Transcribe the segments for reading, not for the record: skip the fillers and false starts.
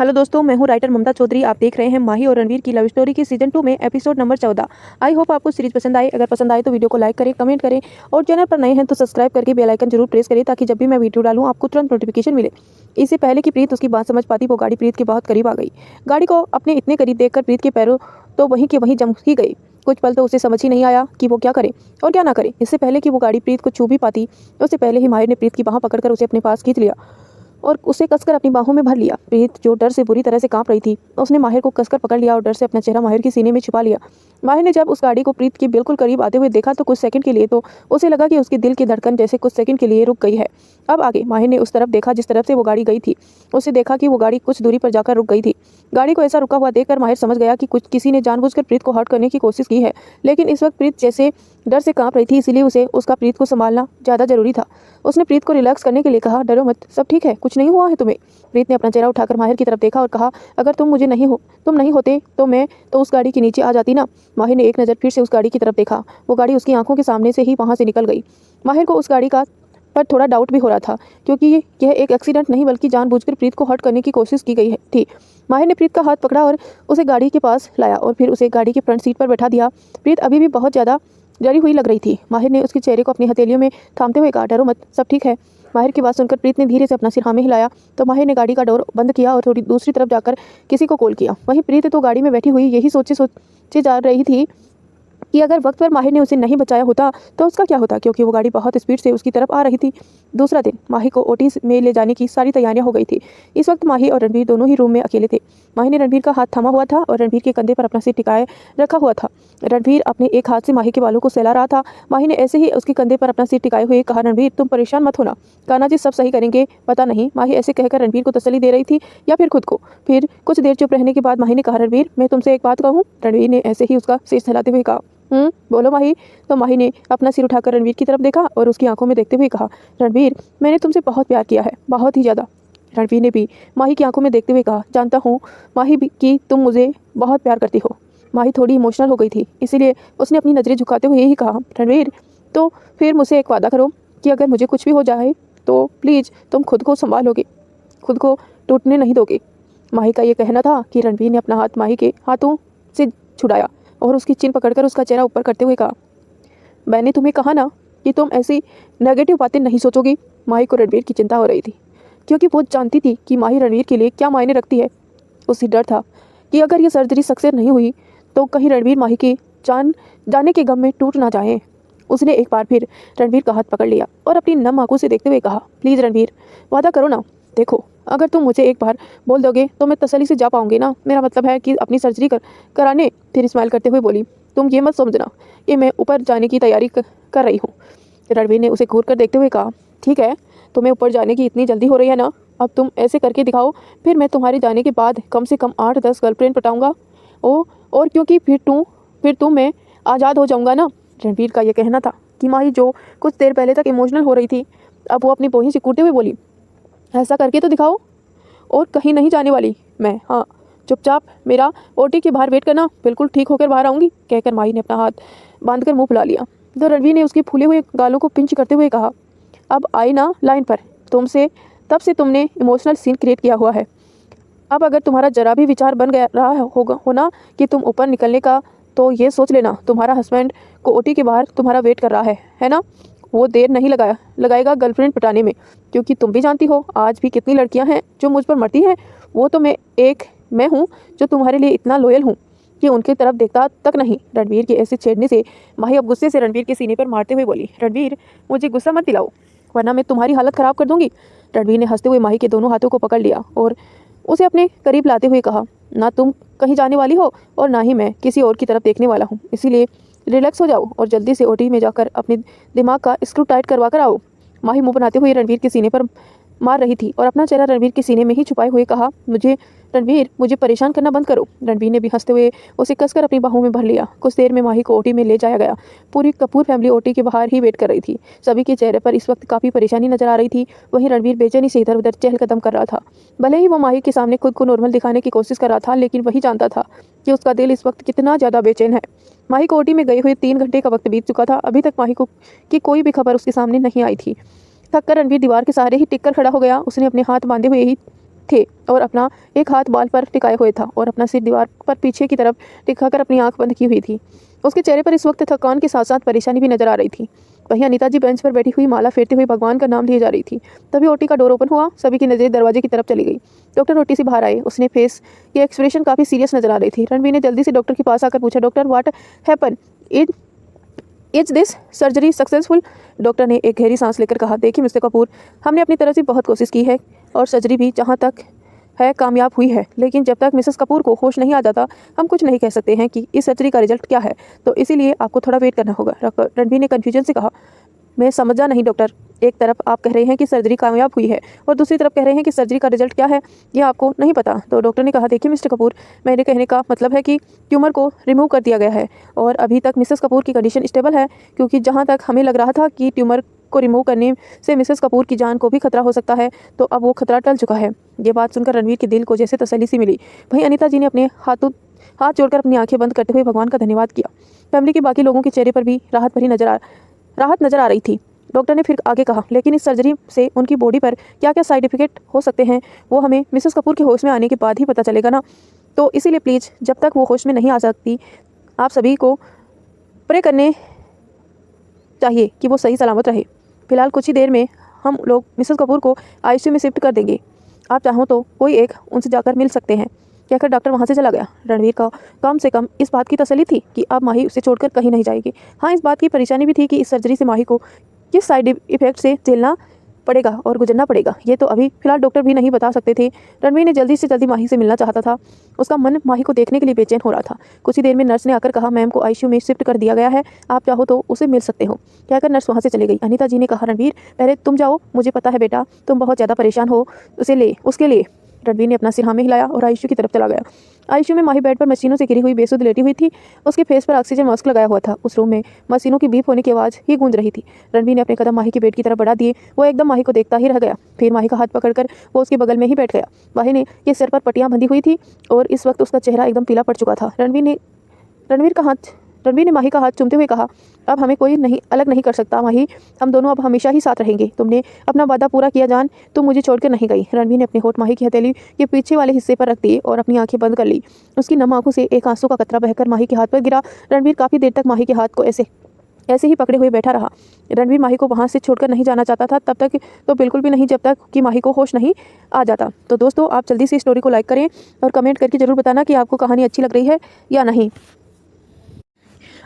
Hello दोस्तों, मैं हूं राइटर ममता चौधरी। आप देख रहे हैं माही और रणवीर की लव स्टोरी की सीजन 2 में एपिसोड नंबर 14। आई होप आपको सीरीज पसंद आए। अगर पसंद आए तो वीडियो को लाइक करें, कमेंट करें और चैनल पर नए हैं तो सब्सक्राइब करके बेल आइकन जरूर प्रेस करें ताकि जब भी मैं वीडियो डालूं आपको तुरंत नोटिफिकेशन मिले। इससे पहले कि प्रीत उसकी बात समझ पाती वो गाड़ी प्रीत के बहुत करीब आ गई। गाड़ी को अपने इतने करीब देखकर प्रीत के पैरों तो वहीं के वहीं जम ही गई। कुछ पल तो उसे समझ ही नहीं आया कि वो क्या करे और क्या ना करे। इससे पहले कि वो गाड़ी प्रीत को छू भी पाती उससे पहले ही माहिर ने प्रीत की बाह पकड़कर उसे अपने पास खींच लिया और उसे कसकर अपनी बाहों में भर लिया। प्रीत जो डर से बुरी तरह से कांप रही थी उसने माहिर को कसकर पकड़ लिया और डर से अपना चेहरा माहिर के सीने में छिपा लिया। माहिर ने जब उस गाड़ी को प्रीत के बिल्कुल करीब आते हुए देखा तो कुछ सेकंड के लिए तो उसे लगा कि उसके दिल की धड़कन जैसे कुछ सेकंड के लिए रुक गई है। अब आगे माहिर ने उस तरफ देखा जिस तरफ से वो गाड़ी गई थी। उसे देखा कि वो गाड़ी कुछ दूरी पर जाकर रुक गई थी। गाड़ी को ऐसा रुका हुआ देखकर माहिर समझ गया कि किसी ने जानबूझकर प्रीत को हर्ट करने की कोशिश की है। लेकिन इस वक्त प्रीत जैसे डर से कांप रही थी, इसीलिए उसे उसका प्रीत को संभालना ज़्यादा जरूरी था। उसने प्रीत को रिलैक्स करने के लिए कहा, डरो मत, सब ठीक है, कुछ नहीं हुआ है तुम्हें। प्रीत ने अपना चेहरा उठाकर माहिर की तरफ देखा और कहा, अगर तुम नहीं होते तो मैं तो उस गाड़ी के नीचे आ जाती ना। माहिर ने एक नज़र फिर से उस गाड़ी की तरफ देखा। वो गाड़ी उसकी आंखों के सामने से ही वहां से निकल गई। माहिर को उस गाड़ी का पर थोड़ा डाउट भी हो रहा था क्योंकि यह एक एक्सीडेंट नहीं बल्कि जानबूझकर प्रीत को हर्ट करने की कोशिश की गई थी। माहिर ने प्रीत का हाथ पकड़ा और उसे गाड़ी के पास लाया और फिर उसे गाड़ी की फ्रंट सीट पर बैठा दिया। प्रीत अभी भी बहुत ज़्यादा डरी हुई लग रही थी। माहिर ने उसके चेहरे को अपनी हथेलियों में थामते हुए कहा, डरो मत, सब ठीक है। माहिर की बात सुनकर प्रीत ने धीरे से अपना सिर हाँ में हिलाया तो माहिर ने गाड़ी का डोर बंद किया और थोड़ी दूसरी तरफ जाकर किसी को कॉल किया। वहीं प्रीत तो गाड़ी में बैठी हुई यही सोचे जा रही थी कि अगर वक्त पर माहिर ने उसे नहीं बचाया होता तो उसका क्या होता, क्योंकि वो गाड़ी बहुत स्पीड से उसकी तरफ आ रही थी। दूसरा दिन माही को ओटी में ले जाने की सारी तैयारियां हो गई थी। इस वक्त माही और रणवीर दोनों ही रूम में अकेले थे। माही ने रणवीर का हाथ थामा हुआ था और रणवीर के कंधे पर अपना सिर टिकाए रखा हुआ था। रणवीर अपने एक हाथ से माही के बालों को सहला रहा था। माही ने ऐसे ही उसके कंधे पर अपना सिर टिकाए हुए कहा, रणवीर तुम परेशान मत होना, कान्हा जी सब सही करेंगे, पता नहीं। माही ऐसे कहकर रणवीर को तसल्ली दे रही थी या फिर खुद को। फिर कुछ देर चुप रहने के बाद माही ने कहा, रणवीर मैं तुमसे एक बात कहूँ। रणवीर ने ऐसे ही उसका सिर सहलाते हुए कहा, बोलो माही। तो माही ने अपना सिर उठाकर रणवीर की तरफ देखा और उसकी आंखों में देखते हुए कहा, रणवीर मैंने तुमसे बहुत प्यार किया है, बहुत ही ज़्यादा। रणवीर ने भी माही की आंखों में देखते हुए कहा, जानता हूँ माही भी कि तुम मुझे बहुत प्यार करती हो। माही थोड़ी इमोशनल हो गई थी, इसीलिए उसने अपनी नज़रें झुकाते हुए यही कहा, रणवीर तो फिर मुझसे एक वादा करो कि अगर मुझे कुछ भी हो जाए तो प्लीज़ तुम खुद को संभालोगे, खुद को टूटने नहीं दोगे। माही का ये कहना था कि रणवीर ने अपना हाथ माही के हाथों से छुड़ाया और उसकी चिन पकड़कर उसका चेहरा ऊपर करते हुए कहा, मैंने तुम्हें कहा ना कि तुम ऐसी नेगेटिव बातें नहीं सोचोगी। माही को रणवीर की चिंता हो रही थी क्योंकि वो जानती थी कि माही रणवीर के लिए क्या मायने रखती है। उसे डर था कि अगर ये सर्जरी सक्सेस नहीं हुई तो कहीं रणवीर माही की जाने के गम में टूट ना जाए। उसने एक बार फिर रणवीर का हाथ पकड़ लिया और अपनी नम आंखों से देखते हुए कहा, प्लीज़ रणवीर वादा करो ना। देखो अगर तुम मुझे एक बार बोल दोगे तो मैं तसल्ली से जा पाऊंगी ना। मेरा मतलब है कि अपनी सर्जरी कराने। फिर स्माइल करते हुए बोली, तुम ये मत समझना कि मैं ऊपर जाने की तैयारी कर रही हूँ। रणवीर ने उसे घूर कर देखते हुए कहा, ठीक है, तुम्हें ऊपर जाने की इतनी जल्दी हो रही है ना, अब तुम ऐसे करके दिखाओ, फिर मैं तुम्हारे जाने के बाद कम से कम 8-10 गर्लफ्रेंड पटाऊंगा। और क्योंकि फिर तुम मैं आज़ाद हो जाऊंगा ना। रणवीर का यह कहना था कि माही जो कुछ देर पहले तक इमोशनल हो रही थी अब वो अपनी बोही सिकुड़ते हुए बोली, ऐसा करके तो दिखाओ, और कहीं नहीं जाने वाली मैं। हाँ, चुपचाप मेरा ओटी के बाहर वेट करना, बिल्कुल ठीक होकर बाहर आऊँगी। कहकर माही ने अपना हाथ बांधकर मुंह फुला लिया। तो रणवीर ने उसके फूले हुए गालों को पिंच करते हुए कहा, अब आई ना लाइन पर, तब से तुमने इमोशनल सीन क्रिएट किया हुआ है। अब अगर तुम्हारा जरा भी विचार बन गया रहा होना कि तुम ऊपर निकलने का, तो ये सोच लेना तुम्हारा हस्बैंड को ओटी के बाहर तुम्हारा वेट कर रहा है ना। वो देर नहीं लगाएगा गर्लफ्रेंड पटाने में, क्योंकि तुम भी जानती हो आज भी कितनी लड़कियां हैं जो मुझ पर मरती हैं। वो तो मैं हूँ जो तुम्हारे लिए इतना लॉयल हूँ कि उनकी तरफ देखता तक नहीं। रणवीर के ऐसे छेड़ने से माही अब गुस्से से रणवीर के सीने पर मारते हुए बोली, रणवीर मुझे गुस्सा मत दिलाओ वरना मैं तुम्हारी हालत ख़राब कर दूंगी। रणवीर ने हंसते हुए माही के दोनों हाथों को पकड़ लिया और उसे अपने करीब लाते हुए कहा, ना तुम कहीं जाने वाली हो और ना ही मैं किसी और की तरफ देखने वाला हूँ, इसीलिए रिलैक्स हो जाओ और जल्दी से ओटी में जाकर अपने दिमाग का स्क्रू टाइट करवा कर आओ। माही मुंह बनाते हुए रणवीर के सीने पर मार रही थी और अपना चेहरा रणवीर के सीने में ही छुपाए हुए कहा, रणवीर मुझे परेशान करना बंद करो। रणवीर ने भी हंसते हुए उसे कसकर अपनी बाहों में भर लिया। कुछ देर में माही को ओटी में ले जाया गया। पूरी कपूर फैमिली ओटी के बाहर ही वेट कर रही थी। सभी के चेहरे पर इस वक्त काफ़ी परेशानी नजर आ रही थी। वहीं रणवीर बेचैनी से इधर उधर चहलकदम कर रहा था। भले ही वो माही के सामने खुद को नॉर्मल दिखाने की कोशिश कर रहा था, लेकिन वही जानता था कि उसका दिल इस वक्त कितना ज़्यादा बेचैन है। माही को ओटी में गए हुए 3 घंटे का वक्त बीत चुका था। अभी तक माही की कोई भी खबर उसके सामने नहीं आई थी। थककर रणवीर दीवार के सहारे ही टिक कर खड़ा हो गया। उसने अपने हाथ बांधे हुए ही थे और अपना एक हाथ बाल पर टिकाए हुए था और अपना सिर दीवार पर पीछे की तरफ टिकाकर अपनी आंख बंद की हुई थी। उसके चेहरे पर इस वक्त थकान के साथ साथ परेशानी भी नजर आ रही थी। वहीं अनीता जी बेंच पर बैठी हुई माला फेरते हुए भगवान का नाम लिए जा रही थी। तभी ओटी का डोर ओपन हुआ। सभी की नजरें दरवाजे की तरफ चली गई। डॉक्टर ओटी से बाहर आए। उसने फेस की एक्सप्रेशन काफ़ी सीरियस नजर आ रही थी। रणवीर ने जल्दी से डॉक्टर के पास आकर पूछा, doctor what happen, is this surgery successful? Doctor ने एक गहरी सांस लेकर कहा, देखिए मिस्टर कपूर, हमने अपनी तरफ से बहुत कोशिश की है और सर्जरी भी जहाँ तक है कामयाब हुई है, लेकिन जब तक मिसेस कपूर को होश नहीं आ जाता हम कुछ नहीं कह सकते हैं कि इस सर्जरी का रिजल्ट क्या है, तो इसीलिए आपको थोड़ा वेट करना होगा। रणबीर ने कन्फ्यूजन से कहा, मैं समझा नहीं डॉक्टर, एक तरफ आप कह रहे हैं कि सर्जरी कामयाब हुई है और दूसरी तरफ कह रहे हैं कि सर्जरी का रिजल्ट क्या है ये आपको नहीं पता। तो डॉक्टर ने कहा, देखिए मिस्टर कपूर, मेरे कहने का मतलब है कि ट्यूमर को रिमूव कर दिया गया है और अभी तक मिसेस कपूर की कंडीशन स्टेबल है, क्योंकि जहाँ तक हमें लग रहा था कि ट्यूमर को रिमूव करने से मिसेस कपूर की जान को भी खतरा हो सकता है, तो अब वो खतरा टल चुका है। ये बात सुनकर रणवीर के दिल को जैसे तसल्ली सी मिली। वहीं अनीता जी ने अपने हाथ जोड़कर अपनी आंखें बंद करते हुए भगवान का धन्यवाद किया। फैमिली के बाकी लोगों के चेहरे पर भी राहत नजर आ रही थी। डॉक्टर ने फिर आगे कहा, लेकिन इस सर्जरी से उनकी बॉडी पर क्या क्या साइड इफेक्ट हो सकते हैं वो हमें मिसेस कपूर के होश में आने के बाद ही पता चलेगा ना, तो इसीलिए प्लीज़ जब तक वो होश में नहीं आ सकती आप सभी को प्रे करने चाहिए कि वो सही सलामत रहे। फिलहाल कुछ ही देर में हम लोग मिसेस कपूर को आईसीयू में शिफ्ट कर देंगे, आप चाहो तो कोई एक उनसे जाकर मिल सकते हैं, कहकर डॉक्टर वहाँ से चला गया। रणवीर का कम से कम इस बात की तसल्ली थी कि अब माही उसे छोड़कर कहीं नहीं जाएगी। हाँ, इस बात की परेशानी भी थी कि इस सर्जरी से माही को किस साइड इफेक्ट से झेलना पड़ेगा और गुजरना पड़ेगा, ये तो अभी फिलहाल डॉक्टर भी नहीं बता सकते थे। रणवीर ने जल्दी से जल्दी माही से मिलना चाहता था। उसका मन माही को देखने के लिए बेचैन हो रहा था। कुछ ही देर में नर्स ने आकर कहा, मैम को आईसीयू में शिफ्ट कर दिया गया है, आप चाहो तो उसे मिल सकते हो, कहकर नर्स वहाँ से चली गई। अनीता जी ने कहा, रणवीर पहले तुम जाओ, मुझे पता है बेटा तुम बहुत ज़्यादा परेशान हो उसके लिए। रणवीर ने अपना सिर हाँ में हिलाया और आईसीयू की तरफ चला गया। आईसीयू में माही बेड पर मशीनों से घिरी हुई बेसुध लेटी हुई थी। उसके फेस पर ऑक्सीजन मास्क लगाया हुआ था। उस रूम में मशीनों की बीप होने की आवाज़ ही गूंज रही थी। रणवीर ने अपने कदम माही के बेड की तरफ बढ़ा दिए। वो एकदम माही को देखता ही रह गया। फिर माही का हाथ पकड़कर वो उसके बगल में ही बैठ गया। माही ने के सिर पर पट्टियाँ बंधी हुई थी और इस वक्त उसका चेहरा एकदम पीला पड़ चुका था। रणवीर ने माही का हाथ चूमते हुए कहा, अब हमें कोई अलग नहीं कर सकता माही, हम दोनों अब हमेशा ही साथ रहेंगे। तुमने अपना वादा पूरा किया जान, तुम मुझे छोड़कर नहीं गई। रणवीर ने अपने होठ माही की हथेली के पीछे वाले हिस्से पर रख दिए और अपनी आंखें बंद कर ली। उसकी नम आंखों से एक आंसू का कतरा बहकर माही के हाथ पर गिरा। रणवीर काफ़ी देर तक माही के हाथ को ऐसे ही पकड़े हुए बैठा रहा। रणवीर माही को वहाँ से छोड़कर नहीं जाना चाहता था, तब तक तो बिल्कुल भी नहीं जब तक कि माही को होश नहीं आ जाता। तो दोस्तों, आप जल्दी से स्टोरी को लाइक करें और कमेंट करके ज़रूर बताना कि आपको कहानी अच्छी लग रही है या नहीं।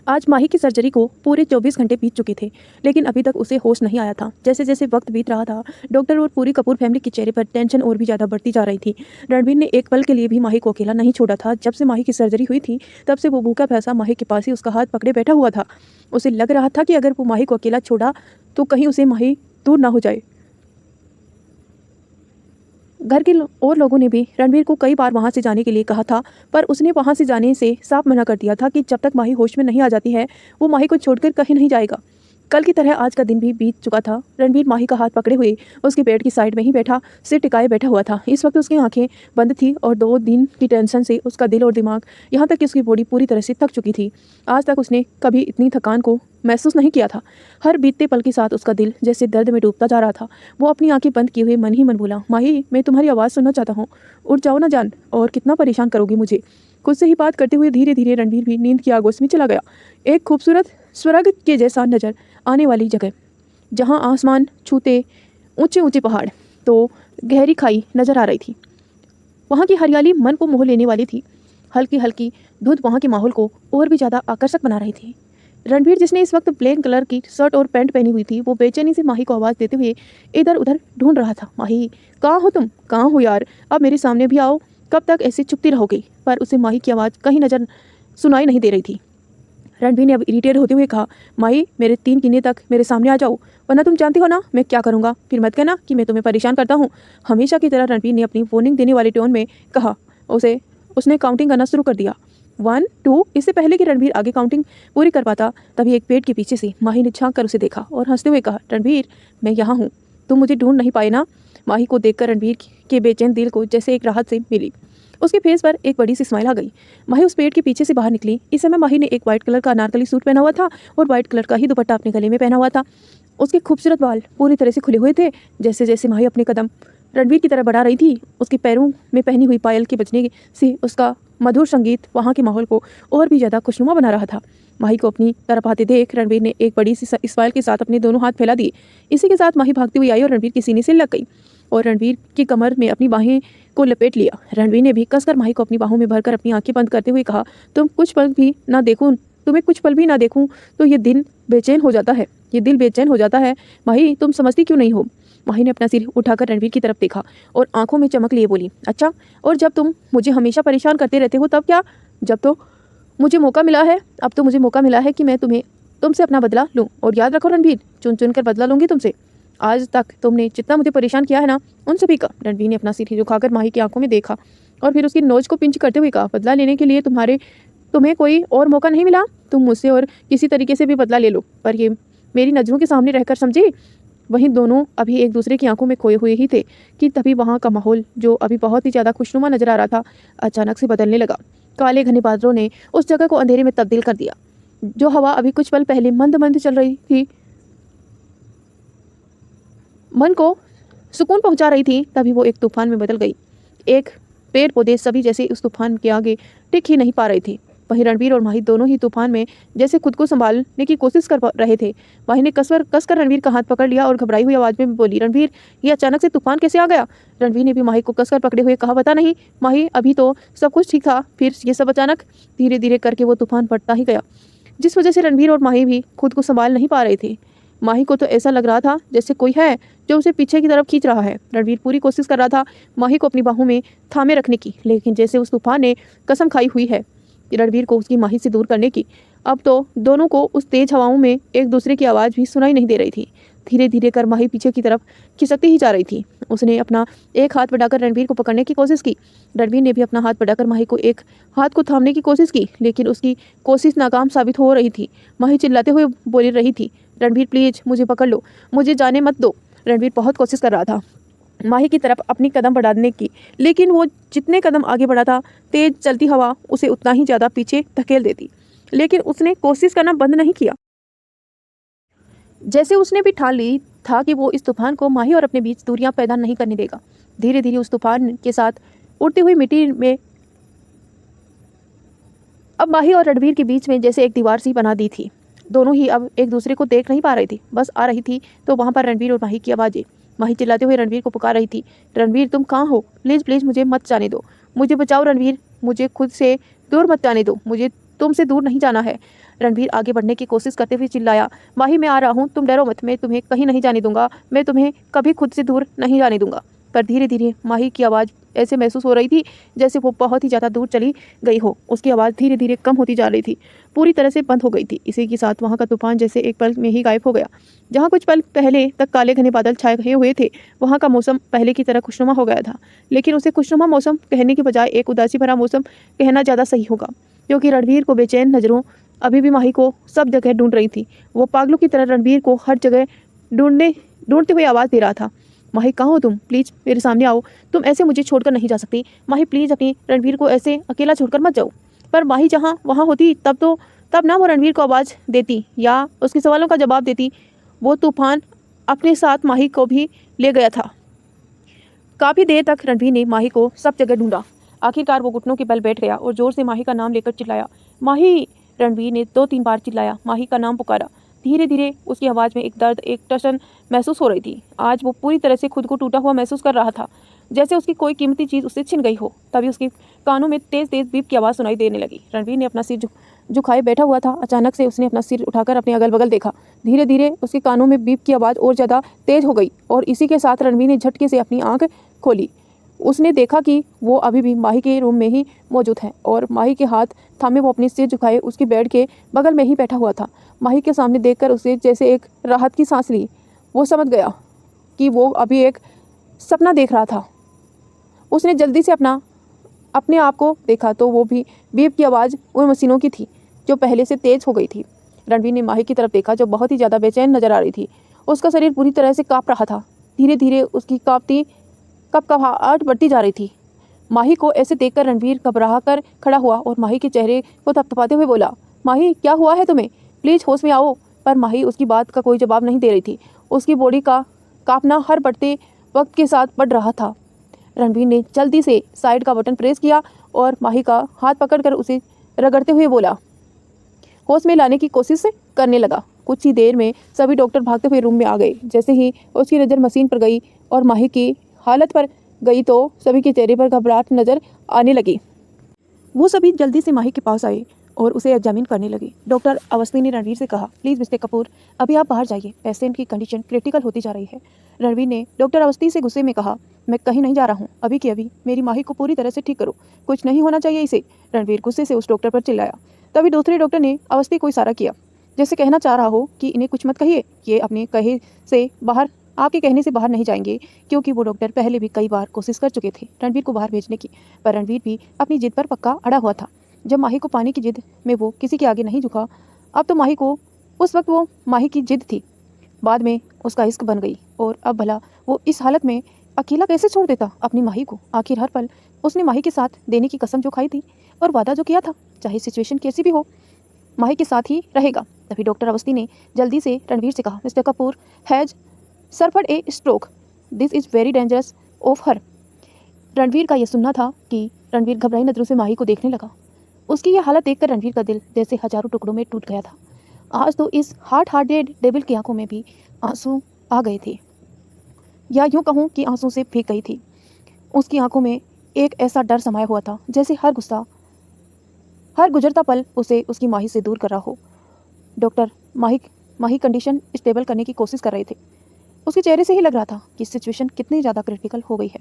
आज माही की सर्जरी को पूरे 24 घंटे बीत चुके थे, लेकिन अभी तक उसे होश नहीं आया था। जैसे जैसे वक्त बीत रहा था, डॉक्टर और पूरी कपूर फैमिली के चेहरे पर टेंशन और भी ज़्यादा बढ़ती जा रही थी। रणवीर ने एक पल के लिए भी माही को अकेला नहीं छोड़ा था। जब से माही की सर्जरी हुई थी, तब से वो भूखा प्यासा माही के पास ही उसका हाथ पकड़े बैठा हुआ था। उसे लग रहा था कि अगर वो माही को अकेला छोड़ा तो कहीं उसे माही दूर ना हो जाए। घर के और लोगों ने भी रणवीर को कई बार वहां से जाने के लिए कहा था, पर उसने वहां से जाने से साफ मना कर दिया था कि जब तक माही होश में नहीं आ जाती है वो माही को छोड़कर कहीं नहीं जाएगा। कल की तरह आज का दिन भी बीत चुका था। रणवीर माही का हाथ पकड़े हुए उसके बेड की साइड में ही सिर टिकाए बैठा हुआ था। इस वक्त उसकी आंखें बंद थी और 2 दिन की टेंशन से उसका दिल और दिमाग, यहाँ तक कि उसकी बॉडी पूरी तरह से थक चुकी थी। आज तक उसने कभी इतनी थकान को महसूस नहीं किया था। हर बीतते पल के साथ उसका दिल जैसे दर्द में डूबता जा रहा था। वो अपनी आंखें बंद किए हुए मन ही मन बोला, माही मैं तुम्हारी आवाज़ सुनना चाहता हूँ, उठ जाओ ना जान, और कितना परेशान करोगी मुझे। खुद से ही बात करते हुए धीरे धीरे रणवीर भी नींद की आगोश में चला गया। एक खूबसूरत स्वर्ग के जैसा नजर आने वाली जगह, जहाँ आसमान छूते ऊंचे ऊंचे पहाड़ तो गहरी खाई नजर आ रही थी। वहाँ की हरियाली मन को मोह लेने वाली थी। हल्की हल्की धुंध वहाँ के माहौल को और भी ज़्यादा आकर्षक बना रही थी। रणवीर, जिसने इस वक्त ब्लैक कलर की शर्ट और पैंट पहनी हुई थी, वो बेचैनी से माही को आवाज़ देते हुए इधर उधर ढूंढ रहा था। माही, कहाँ हो तुम? कहाँ हो यार? अब मेरे सामने भी आओ, कब तक ऐसे चुपती रहोगी? पर उसे माही की आवाज़ कहीं नजर सुनाई नहीं दे रही थी। रणवीर ने अब इरिटेट होते हुए कहा, माही मेरे 3 गिनने तक मेरे सामने आ जाओ, वरना तुम जानती हो ना मैं क्या करूँगा। फिर मत कहना कि मैं तुम्हें परेशान करता हूँ। हमेशा की तरह रणवीर ने अपनी वार्निंग देने वाले टोन में कहा। उसने काउंटिंग करना शुरू कर दिया, 1 2। इससे पहले कि रणवीर आगे काउंटिंग पूरी कर पाता, तभी एक पेड़ के पीछे से माही ने झांक कर उसे देखा और हंसते हुए कहा, रणवीर मैं यहाँ हूँ, तुम मुझे ढूंढ नहीं पाए ना। माही को देखकर रणवीर के बेचैन दिल को जैसे एक राहत से मिली। उसके फेस पर एक बड़ी सी स्माइल आ गई। माही उस पेड़ के पीछे से बाहर निकली। इस समय माही ने एक व्हाइट कलर का अनारकली सूट पहना हुआ था और व्हाइट कलर का ही दुपट्टा अपने गले में पहना हुआ था। उसके खूबसूरत बाल पूरी तरह से खुले हुए थे। जैसे जैसे माही अपने कदम रणवीर की तरफ बढ़ा रही थी। उसके पैरों में पहनी हुई पायल के बजने से उसका मधुर संगीत वहाँ के माहौल को और भी ज़्यादा खुशनुमा बना रहा था। माही को अपनी तरफ आते देख रणवीर ने एक बड़ी सी स्माइल के साथ अपने दोनों हाथ फैला दिए। इसी के साथ माही भागती हुई आई और रणवीर के सीने से लग गई और रणवीर की कमर में अपनी बाहें को लपेट लिया। रणवीर ने भी कसकर माही को अपनी बाहों में भरकर अपनी आंखें बंद करते हुए कहा, तुम्हें कुछ पल भी ना देखूं तो ये दिल बेचैन हो जाता है। माही, तुम समझती क्यों नहीं हो? माही ने अपना सिर उठाकर रणवीर की तरफ देखा और आंखों में चमक लिए बोली, अच्छा, और जब तुम मुझे हमेशा परेशान करते रहते हो तब क्या? अब तो मुझे मौका मिला है कि मैं तुमसे अपना बदला लूं। और याद रखो रणवीर, चुन चुन कर बदला लूंगी तुमसे। आज तक तुमने जितना मुझे परेशान किया है ना, उन सभी का। रणवीर ने अपना सिर झुकाकर माही की आंखों में देखा और फिर उसकी नोज को पिंच करते हुए कहा, बदला लेने के लिए तुम्हें कोई और मौका नहीं मिला? तुम मुझसे और किसी तरीके से भी बदला ले लो, पर ये मेरी नज़रों के सामने रहकर, समझे? वहीं दोनों अभी एक दूसरे की आंखों में खोए हुए ही थे कि तभी वहाँ का माहौल, जो अभी बहुत ही ज़्यादा खुशनुमा नजर आ रहा था, अचानक से बदलने लगा। काले घने बादलों ने उस जगह को अंधेरे में तब्दील कर दिया। जो हवा अभी कुछ पल पहले मंद मंद चल रही थी, मन को सुकून पहुंचा रही थी, तभी वो एक तूफान में बदल गई। एक पेड़ पौधे सभी जैसे उस तूफान के आगे टिक ही नहीं पा रहे थे। वहीं रणवीर और माही दोनों ही तूफान में जैसे खुद को संभालने की कोशिश कर रहे थे। माही ने कसकर रणवीर का हाथ पकड़ लिया और घबराई हुई आवाज में बोली, रणवीर, ये अचानक से तूफान कैसे आ गया? रणवीर ने भी माही को कसकर पकड़े हुए कहा, पता नहीं माही, अभी तो सब कुछ ठीक था, फिर ये सब अचानक। धीरे धीरे करके वो तूफान बढ़ता ही गया, जिस वजह से रणवीर और माही भी खुद को संभाल नहीं पा रहे थे। माही को तो ऐसा लग रहा था जैसे कोई है जो उसे पीछे की तरफ खींच रहा है। रणवीर पूरी कोशिश कर रहा था माही को अपनी बाहों में थामे रखने की, लेकिन जैसे उस तूफान ने कसम खाई हुई है रणवीर को उसकी माही से दूर करने की, अब तो दोनों को उस तेज हवाओं में एक दूसरे की आवाज़ भी सुनाई नहीं दे रही थी। धीरे धीरे कर माही पीछे की तरफ खिसकती ही जा रही थी। उसने अपना एक हाथ बढ़ाकर रणवीर को पकड़ने की कोशिश की। रणवीर ने भी अपना हाथ बढ़ाकर माही को एक हाथ को थामने की कोशिश की, लेकिन उसकी कोशिश नाकाम साबित हो रही थी। माही चिल्लाते हुए बोल रही थी, रणवीर प्लीज मुझे पकड़ लो, मुझे जाने मत दो। रणवीर बहुत कोशिश कर रहा था माही की तरफ अपनी कदम बढ़ाने की, लेकिन वो जितने कदम आगे बढ़ा था, तेज चलती हवा उसे उतना ही ज़्यादा पीछे धकेल देती। लेकिन उसने कोशिश करना बंद नहीं किया। जैसे उसने भी ठान ली था कि वो इस तूफान को माही और अपने बीच दूरियां पैदा नहीं करने देगा। धीरे धीरे उस तूफान के साथ उड़ती हुई मिट्टी में अब माही और रणवीर के बीच में जैसे एक दीवार सी बना दी थी। दोनों ही अब एक दूसरे को देख नहीं पा रही थी, बस आ रही थी तो वहाँ पर रणवीर और माही की आवाज़ें। माही चिल्लाते हुए रणवीर को पुकार रही थी, रणवीर तुम कहाँ हो? प्लीज़ प्लीज़ मुझे मत जाने दो, मुझे बचाओ रणवीर, मुझे खुद से दूर मत जाने दो, मुझे तुमसे दूर नहीं जाना है। रणवीर आगे बढ़ने की कोशिश करते हुए चिल्लाया, माही मैं आ रहा हूँ, तुम डरो मत, मैं तुम्हें कहीं नहीं जाने दूंगा, मैं तुम्हें कभी खुद से दूर नहीं जाने दूंगा। पर धीरे धीरे माही की आवाज़ ऐसे महसूस हो रही थी जैसे वो बहुत ही ज़्यादा दूर चली गई हो। उसकी आवाज़ धीरे धीरे कम होती जा रही थी, पूरी तरह से बंद हो गई थी। इसी के साथ वहाँ का तूफान जैसे एक पल में ही गायब हो गया। जहाँ कुछ पल पहले तक काले घने बादल छाए हुए थे, वहाँ का मौसम पहले की तरह खुशनुमा हो गया था। लेकिन उसे खुशनुमा मौसम कहने के बजाय एक उदासी भरा मौसम कहना ज़्यादा सही होगा, क्योंकि रणवीर को बेचैन नज़रों अभी भी माही को सब जगह ढूंढ रही थी। वो पागलों की तरह रणवीर को हर जगह ढूंढते हुए आवाज़ दे रहा था, माही कहाँ हो तुम? प्लीज़ मेरे सामने आओ, तुम ऐसे मुझे छोड़कर नहीं जा सकती। माही प्लीज़ अपनी रणवीर को ऐसे अकेला छोड़कर मत जाओ। पर माही जहाँ वहाँ होती तब ना वो रणवीर को आवाज़ देती या उसके सवालों का जवाब देती। वो तूफान अपने साथ माही को भी ले गया था। काफ़ी देर तक रणवीर ने माही को सब जगह ढूंढा। आखिरकार वो घुटनों के बल बैठ गया और जोर से माही का नाम लेकर चिल्लाया, माही। रणवीर ने 2-3 बार चिल्लाया, माही का नाम पुकारा। धीरे धीरे उसकी आवाज़ में एक दर्द, एक टशन महसूस हो रही थी। आज वो पूरी तरह से खुद को टूटा हुआ महसूस कर रहा था, जैसे उसकी कोई कीमती चीज़ उससे छिन गई हो। तभी उसके कानों में तेज़ तेज़ बीप की आवाज़ सुनाई देने लगी। रणवीर ने अपना सिर झुकाए बैठा हुआ था। अचानक से उसने अपना सिर उठाकर अपने अगल बगल देखा। धीरे धीरे उसके कानों में बीप की आवाज़ और ज़्यादा तेज़ हो गई और इसी के साथ रणवीर ने झटके से अपनी आँख खोली। उसने देखा कि वो अभी भी माही के रूम में ही मौजूद है और माही के हाथ थामे वो अपने सिर झुकाए उसके बेड के बगल में ही बैठा हुआ था। माही के सामने देखकर उसे जैसे एक राहत की सांस ली। वो समझ गया कि वो अभी एक सपना देख रहा था। उसने जल्दी से अपने आप को देखा तो वो भी बीप की आवाज़ उन मशीनों की थी जो पहले से तेज़ हो गई थी। रणवीर ने माही की तरफ देखा जो बहुत ही ज़्यादा बेचैन नजर आ रही थी। उसका शरीर पूरी तरह से काँप रहा था। धीरे धीरे उसकी कपकपाहट बढ़ती जा रही थी। माही को ऐसे देखकर रणवीर घबरा कर खड़ा हुआ और माही के चेहरे को थपथपाते हुए बोला, माही क्या हुआ है तुम्हें? प्लीज़ होश में आओ। पर माही उसकी बात का कोई जवाब नहीं दे रही थी। उसकी बॉडी का कांपना हर बढ़ते वक्त के साथ बढ़ रहा था। रणवीर ने जल्दी से साइड का बटन प्रेस किया और माही का हाथ पकड़कर उसे रगड़ते हुए बोला, होश में लाने की कोशिश करने लगा। कुछ ही देर में सभी डॉक्टर भागते हुए रूम में आ गए। जैसे ही उसकी नज़र मशीन पर गई और माही की हालत पर गई तो सभी के चेहरे पर घबराहट नजर आने लगी। वो सभी जल्दी से माही के पास आए और उसे एग्जामिन करने लगे। डॉक्टर अवस्थी ने रणवीर से कहा, प्लीज़ मिस्टर कपूर, अभी आप बाहर जाइए, पेशेंट की कंडीशन क्रिटिकल होती जा रही है। रणवीर ने डॉक्टर अवस्थी से गुस्से में कहा, मैं कहीं नहीं जा रहा हूँ, अभी के अभी मेरी माही को पूरी तरह से ठीक करो, कुछ नहीं होना चाहिए इसे। रणवीर गुस्से से उस डॉक्टर पर चिल्लाया। तभी दूसरे डॉक्टर ने अवस्थी को इशारा किया, जैसे कहना चाह रहा हो कि इन्हें कुछ मत कहिए, ये अपने कहे से बाहर आपके कहने से बाहर नहीं जाएंगे, क्योंकि वो डॉक्टर पहले भी कई बार कोशिश कर चुके थे रणवीर को बाहर भेजने की, पर रणवीर भी अपनी जिद पर पक्का अड़ा हुआ था। जब माही को पाने की जिद में वो किसी के आगे नहीं झुका, अब तो माही को उस वक्त वो माही की जिद थी, बाद में उसका इश्क बन गई। और अब भला वो इस हालत में अकेला कैसे छोड़ देता अपनी माही को। आखिर हर पल उसने माही के साथ देने की कसम जो खाई थी और वादा जो किया था, चाहे सिचुएशन कैसी भी हो, माही के साथ ही रहेगा। तभी डॉक्टर अवस्थी ने जल्दी से रणवीर से कहा, mister Kapoor has suffered A stroke, this is very dangerous of her. Ranveer का यह सुनना था कि रणवीर घबराई नजरों से माही को देखने लगा। उसकी यह हालत देखकर रणवीर का दिल जैसे हजारों टुकड़ों में टूट गया था। आज तो इस हार्टेड डेविल की आंखों में भी आंसू आ गए थे, या यूं कहूँ कि आंसू से भीग गई थी। उसकी आंखों में एक ऐसा डर समाया हुआ था जैसे हर गुजरता पल उसे उसकी माही से दूर कर रहा हो। डॉक्टर माही कंडीशन स्टेबल करने की कोशिश कर रहे थे। उसके चेहरे से ही लग रहा था कि सिचुएशन कितनी ज़्यादा क्रिटिकल हो गई है।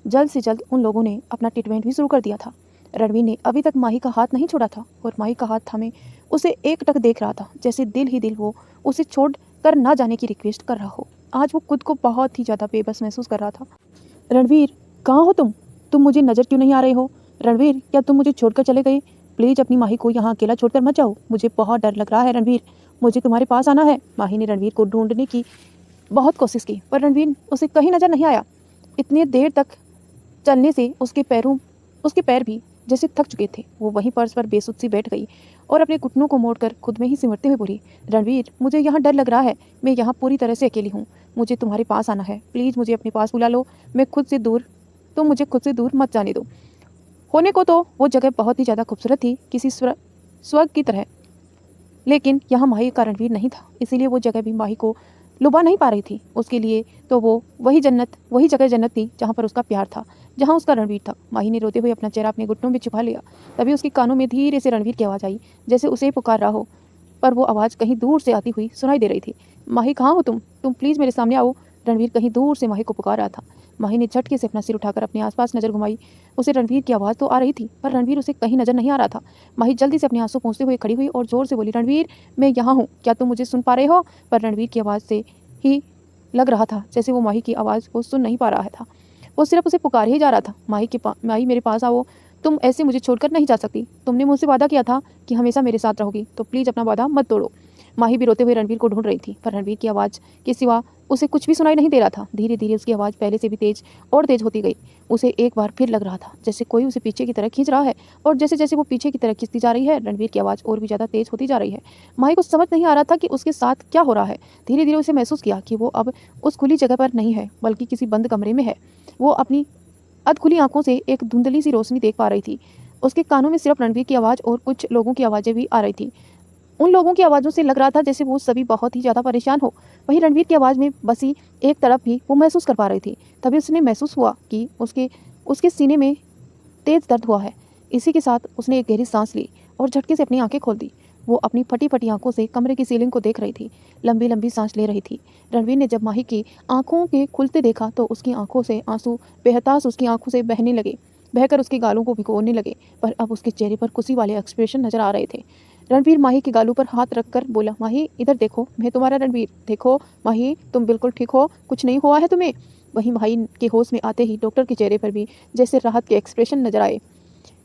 जल्द से जल्द उन लोगों ने अपना ट्रीटमेंट भी शुरू कर दिया था। रणवीर ने अभी तक माही का हाथ नहीं छोड़ा था और माही का हाथ थामे उसे एकटक देख रहा था, जैसे दिल ही दिल वो उसे छोड़ कर ना जाने की रिक्वेस्ट कर रहा हो। आज वो खुद को बहुत ही ज़्यादा बेबस महसूस कर रहा था। रणवीर, कहाँ हो तुम मुझे नज़र क्यों नहीं आ रहे हो? रणवीर, क्या तुम मुझे छोड़कर चले गए? प्लीज़ अपनी माही को यहाँ अकेला छोड़कर मत जाओ, मुझे बहुत डर लग रहा है रणवीर, मुझे तुम्हारे पास आना है। माही ने रणवीर को ढूंढने की बहुत कोशिश की, पर रणवीर उसे कहीं नजर नहीं आया। इतनी देर तक चलने से उसके पैर भी जैसे थक चुके थे। वो वहीं फर्श पर बेसुध सी बैठ गई और अपने घुटनों को मोड़कर खुद में ही सिमटते हुए बोली, रणवीर, मुझे यहाँ डर लग रहा है, मैं यहाँ पूरी तरह से अकेली हूँ, मुझे तुम्हारे पास आना है, प्लीज़ मुझे अपने पास बुला लो, तुम मुझे खुद से दूर मत जाने दो। होने को तो वो जगह बहुत ही ज़्यादा खूबसूरत थी, किसी स्वर्ग की तरह, लेकिन यहाँ माही का रणवीर नहीं था, इसीलिए वो जगह भी माही को लुभा नहीं पा रही थी। उसके लिए तो वो वही जगह जन्नत थी जहाँ पर उसका प्यार था, जहाँ उसका रणवीर था। माही ने रोते हुए अपना चेहरा अपने घुटनों में छुपा लिया। तभी उसके कानों में धीरे से रणवीर की आवाज़ आई, जैसे उसे पुकार रहा हो, पर वो आवाज़ कहीं दूर से आती हुई सुनाई दे रही थी। माही, कहाँ हो तुम प्लीज़ मेरे सामने आओ। रणवीर कहीं दूर से माही को पुकार रहा था। माही ने झटके से अपना सिर उठाकर अपने आसपास नजर घुमाई। उसे रणवीर की आवाज़ तो आ रही थी, पर रणवीर उसे कहीं नजर नहीं आ रहा था। माही जल्दी से अपने आंसू पोंछते हुए खड़ी हुई और जोर से बोली, रणवीर, मैं यहाँ हूँ, क्या तुम मुझे सुन पा रहे हो? पर रणवीर की आवाज़ से ही लग रहा था जैसे वो माही की आवाज़ को सुन नहीं पा रहा था। वो सिर्फ उसे पुकार ही जा रहा था, माही मेरे पास आओ, तुम ऐसे मुझे छोड़कर नहीं जा सकती, तुमने मुझसे वादा किया था कि हमेशा मेरे साथ रहोगी, तो प्लीज़ अपना वादा मत तोड़ो। माही भी रोते हुए रणवीर को ढूंढ रही थी, पर रणवीर की आवाज़ के सिवा उसे कुछ भी सुनाई नहीं दे रहा था। धीरे धीरे उसकी आवाज़ पहले से भी तेज होती गई। उसे एक बार फिर लग रहा था जैसे कोई उसे पीछे की तरह खींच रहा है, और जैसे जैसे वो पीछे की तरह खींचती जा रही है, रणवीर की आवाज़ और भी ज़्यादा तेज होती जा रही है। माही को समझ नहीं आ रहा था कि उसके साथ क्या हो रहा है। धीरे धीरे उसे महसूस किया कि वो अब उस खुली जगह पर नहीं है, बल्कि किसी बंद कमरे में है। वो अपनी अधखुली आंखों से एक धुंधली सी रोशनी देख पा रही थी। उसके कानों में सिर्फ रणवीर की आवाज़ और कुछ लोगों की आवाज़ें भी आ रही थी। उन लोगों की आवाज़ों से लग रहा था जैसे वो सभी बहुत ही ज़्यादा परेशान हो। वहीं रणवीर की आवाज़ में बसी एक तरफ भी वो महसूस कर पा रही थी। तभी उसने महसूस हुआ कि उसके सीने में तेज़ दर्द हुआ है। इसी के साथ उसने एक गहरी सांस ली और झटके से अपनी आंखें खोल दी। वो अपनी फटी फटी आंखों से कमरे की सीलिंग को देख रही थी, लंबी लंबी सांस ले रही थी। रणवीर ने जब माही की आंखों के खुलते देखा तो उसकी आंखों से आंसू बेहताश उसकी आंखों से बहकर उसके गालों को भिगोने लगे, पर अब उसके चेहरे पर खुशी वाले एक्सप्रेशन नजर आ रहे थे। रणवीर माही के गालों पर हाथ रखकर बोला, माही इधर देखो, मैं तुम्हारा रणवीर, देखो माही, तुम बिल्कुल ठीक हो, कुछ नहीं हुआ है तुम्हें। वहीं माही के होश में आते ही डॉक्टर के चेहरे पर भी जैसे राहत के एक्सप्रेशन नजर आए।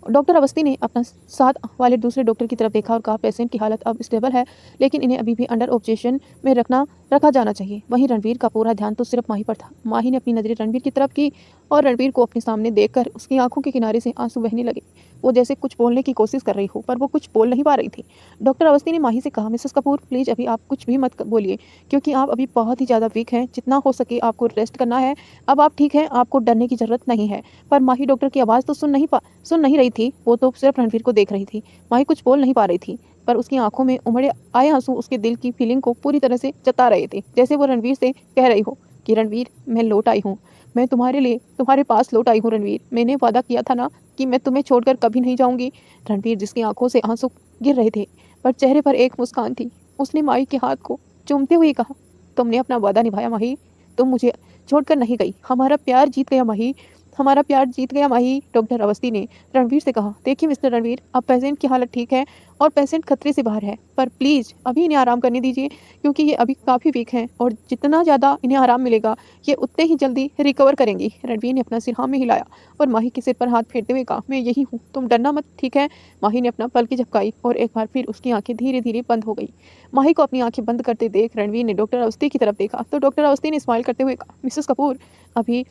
डॉक्टर अवस्थी ने अपना साथ वाले दूसरे डॉक्टर की तरफ देखा और कहा, पेशेंट की हालत अब स्टेबल है, लेकिन इन्हें अभी भी अंडर ऑब्जर्वेशन में रखा जाना चाहिए। वहीं रणवीर का पूरा ध्यान तो सिर्फ माही पर था। माही ने अपनी नज़रें रणवीर की तरफ की और रणवीर को अपने सामने देखकर उसकी आंखों के किनारे से आंसू बहने लगे। वो जैसे कुछ बोलने की कोशिश कर रही हो, पर वो कुछ बोल नहीं पा रही थी। डॉक्टर अवस्थी ने माही से कहा, मिसेस कपूर प्लीज़ अभी आप कुछ भी मत बोलिए, क्योंकि आप अभी बहुत ही ज़्यादा वीक हैं। जितना हो सके आपको रेस्ट करना है। अब आप ठीक हैं, आपको डरने की ज़रूरत नहीं है। पर माही डॉक्टर की आवाज़ तो सुन नहीं रही थी। वो तो सिर्फ रणवीर को देख रही थी। माही कुछ बोल नहीं पा रही थी, पर उसकी आंखों में उमड़े आए आंसू उसके दिल की फीलिंग को पूरी तरह से जता रहे थे। जैसे वो रणवीर से कह रही हो कि रणवीर, मैं लौट आई हूँ, मैं तुम्हारे लिए तुम्हारे पास लौट आई हूँ रणवीर। मैंने वादा किया था ना कि मैं तुम्हें छोड़कर कभी नहीं जाऊंगी। रणवीर, जिसकी आंखों से आंसू गिर रहे थे पर चेहरे पर एक मुस्कान थी, उसने माही के हाथ को चूमते हुए कहा, तुमने अपना वादा निभाया माही, तुम मुझे छोड़कर नहीं गई। हमारा प्यार जीत गया माही, हमारा प्यार जीत गया माही। डॉक्टर अवस्थी ने रणवीर से कहा, देखिए मिस्टर रणवीर, अब पेशेंट की हालत ठीक है और पेशेंट खतरे से बाहर है, पर प्लीज़ अभी इन्हें आराम करने दीजिए, क्योंकि ये अभी काफ़ी वीक हैं और जितना ज़्यादा इन्हें आराम मिलेगा ये उतने ही जल्दी रिकवर करेंगी। रणवीर ने अपना सिर हाँ में हिलाया और माही के सिर पर हाथ फेरते हुए कहा, मैं यही हूँ, तुम डरना मत, ठीक है। माही ने अपना पलक झपकाई और एक बार फिर उसकी आंखें धीरे धीरे बंद हो गई। माही को अपनी आंखें बंद करते देख रणवीर ने डॉक्टर अवस्थी की तरफ देखा तो डॉक्टर अवस्थी ने स्माइल करते हुए कहा, मिसेस कपूर अभी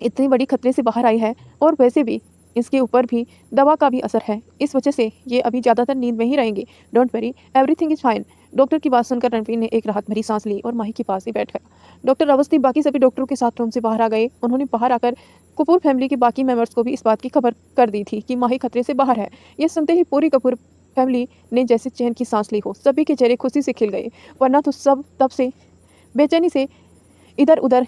इतनी बड़ी खतरे से बाहर आई है और वैसे भी इसके ऊपर भी दवा का भी असर है, इस वजह से ये अभी ज़्यादातर नींद में ही रहेंगे। Don't worry, everything is fine. Doctor की बात सुनकर रणवीर ने एक राहत भरी सांस ली और माही के पास ही बैठ गया। डॉक्टर अवस्थी बाकी सभी डॉक्टरों के साथ रूम से बाहर आ गए। उन्होंने बाहर आकर कपूर फैमिली के बाकी मेंबर्स को भी इस बात की खबर कर दी थी कि माही खतरे से बाहर है। ये सुनते ही पूरी कपूर फैमिली ने जैसे चैन की सांस ली हो। सभी के चेहरे खुशी से खिल गए, वरना तो सब तब से बेचैनी से इधर उधर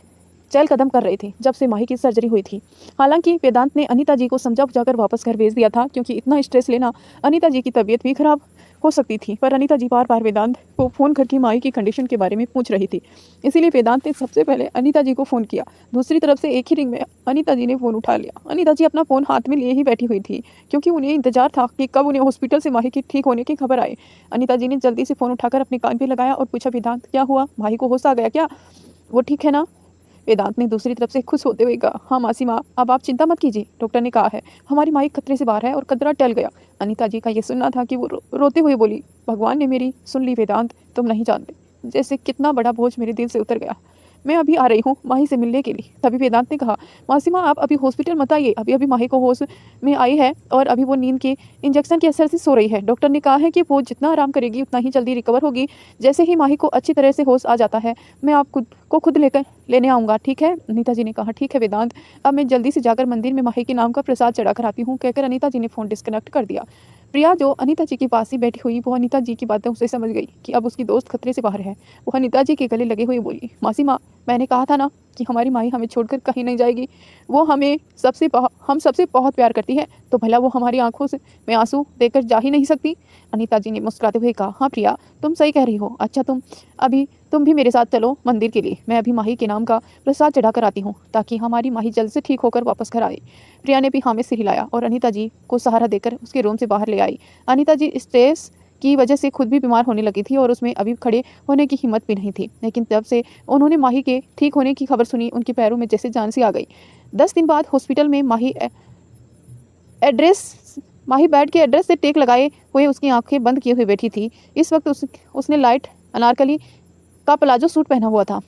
चहल कदम कर रहे थे जब से माही की सर्जरी हुई थी। हालांकि वेदांत ने अनीता जी को समझा बुझाकर वापस घर भेज दिया था, क्योंकि इतना स्ट्रेस लेना अनीता जी की तबीयत भी खराब हो सकती थी। पर अनीता जी बार बार वेदांत को फ़ोन करके माही की कंडीशन के बारे में पूछ रही थी, इसीलिए वेदांत ने सबसे पहले अनीता जी को फ़ोन किया। दूसरी तरफ से एक ही रिंग में अनीता जी ने फ़ोन उठा लिया। अनीता जी अपना फ़ोन हाथ में लिए ही बैठी हुई थी, क्योंकि उन्हें इंतजार था कि कब उन्हें हॉस्पिटल से माही की ठीक होने की खबर आए। अनीता जी ने जल्दी से फ़ोन उठाकर अपने कान पे लगाया और पूछा, वेदांत क्या हुआ, माही को होश आ गया क्या, वो ठीक है ना। वेदांत ने दूसरी तरफ से खुश होते हुए कहा, हाँ मासी माँ, अब आप चिंता मत कीजिए, डॉक्टर ने कहा है हमारी माई खतरे से बाहर है और खतरा टल गया। अनीता जी का ये सुनना था कि वो रोते हुए बोली, भगवान ने मेरी सुन ली वेदांत, तुम नहीं जानते जैसे कितना बड़ा बोझ मेरे दिल से उतर गया। मैं अभी आ रही हूँ माही से मिलने के लिए। तभी वेदांत ने कहा, मासी माँ आप अभी हॉस्पिटल मत आइए, अभी अभी माही को होश में आई है और अभी वो नींद के इंजेक्शन के असर से सो रही है। डॉक्टर ने कहा है कि वो जितना आराम करेगी उतना ही जल्दी रिकवर होगी। जैसे ही माही को अच्छी तरह से होश आ जाता है मैं आप खुद लेकर लेने आऊँगा, ठीक है। अनीता जी ने कहा, ठीक है वेदांत, अब मैं जल्दी से जाकर मंदिर में माही के नाम का प्रसाद चढ़ा कर आती हूँ, कहकर अनीता जी ने फ़ोन डिस्कनेक्ट कर दिया। प्रिया जो अनीता जी के पास ही बैठी हुई, वो अनीता जी की बातें उसे समझ गई कि अब उसकी दोस्त खतरे से बाहर है। वो अनीता जी के गले लगे हुए बोली, मासी माँ, मैंने कहा था ना कि हमारी माही हमें छोड़कर कहीं नहीं जाएगी। वो हम सबसे बहुत प्यार करती है, तो भला वो हमारी आंखों से में आंसू देकर जा ही नहीं सकती। अनीता जी ने मुस्कुराते हुए कहा, हाँ प्रिया, तुम सही कह रही हो। अच्छा तुम भी मेरे साथ चलो मंदिर के लिए। मैं अभी माही के नाम का प्रसाद चढ़ा कर आती हूँ, ताकि हमारी माही जल्द से ठीक होकर वापस घर आए। प्रिया ने भी हाँ में सिर हिलाया और अनीता जी को सहारा देकर उसके रूम से बाहर ले आई। अनीता जी स्ट्रेस की वजह से खुद भी बीमार होने लगी थी और उसमें अभी खड़े होने की हिम्मत भी नहीं थी। लेकिन तब से उन्होंने माही के ठीक होने की खबर सुनी, उनके पैरों में जैसे जान सी आ गई। 10 दिन बाद हॉस्पिटल में माही बेड के एड्रेस से टेक लगाए हुए उसकी आंखें बंद किए हुए बैठी थी। इस वक्त उसने लाइट अनारकली का प्लाजो सूट पहना हुआ था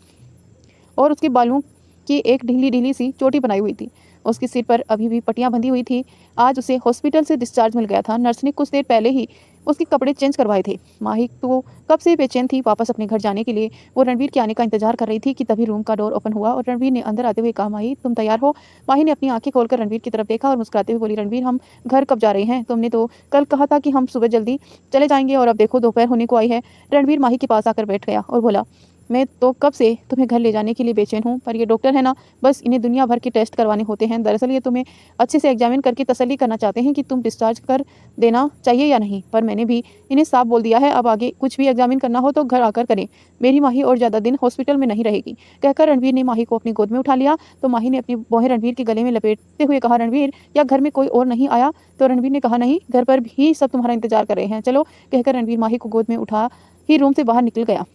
और उसके बालों की एक ढीली ढीली सी चोटी बनाई हुई थी। उसके सिर पर अभी भी पट्टियां बंधी हुई थी। आज उसे हॉस्पिटल से डिस्चार्ज मिल गया था। नर्स ने कुछ देर पहले ही उसके कपड़े चेंज करवाए थे। माही तो कब से बेचैन थी वापस अपने घर जाने के लिए। वो रणवीर के आने का इंतजार कर रही थी कि तभी रूम का डोर ओपन हुआ और रणवीर ने अंदर आते हुए कहा, माही तुम तैयार हो। माही ने अपनी आंखें खोलकर रणवीर की तरफ देखा और मुस्कुराते हुए बोली, रणवीर हम घर कब जा रहे हैं? तुमने तो कल कहा था कि हम सुबह जल्दी चले जाएंगे और अब देखो दोपहर होने को आई है। रणवीर माही के पास आकर बैठ गया और बोला, मैं तो कब से तुम्हें घर ले जाने के लिए बेचैन हूँ, पर ये डॉक्टर है ना, बस इन्हें दुनिया भर के टेस्ट करवाने होते हैं। दरअसल ये तुम्हें अच्छे से एग्जामिन करके तसल्ली करना चाहते हैं कि तुम डिस्चार्ज कर देना चाहिए या नहीं। पर मैंने भी इन्हें साफ बोल दिया है, अब आगे कुछ भी एग्जामिन करना हो तो घर आकर करें। मेरी माही और ज़्यादा दिन हॉस्पिटल में नहीं रहेगी। कहकर रणवीर ने माही को अपनी गोद में उठा लिया तो माही ने अपनी बाहें रणवीर के गले में लपेटते हुए कहा, रणवीर या घर में कोई और नहीं आया? तो रणवीर ने कहा, नहीं, घर पर भी सब तुम्हारा इंतजार कर रहे हैं, चलो। कहकर रणवीर माही को गोद में उठा ही रूम से बाहर निकल गया।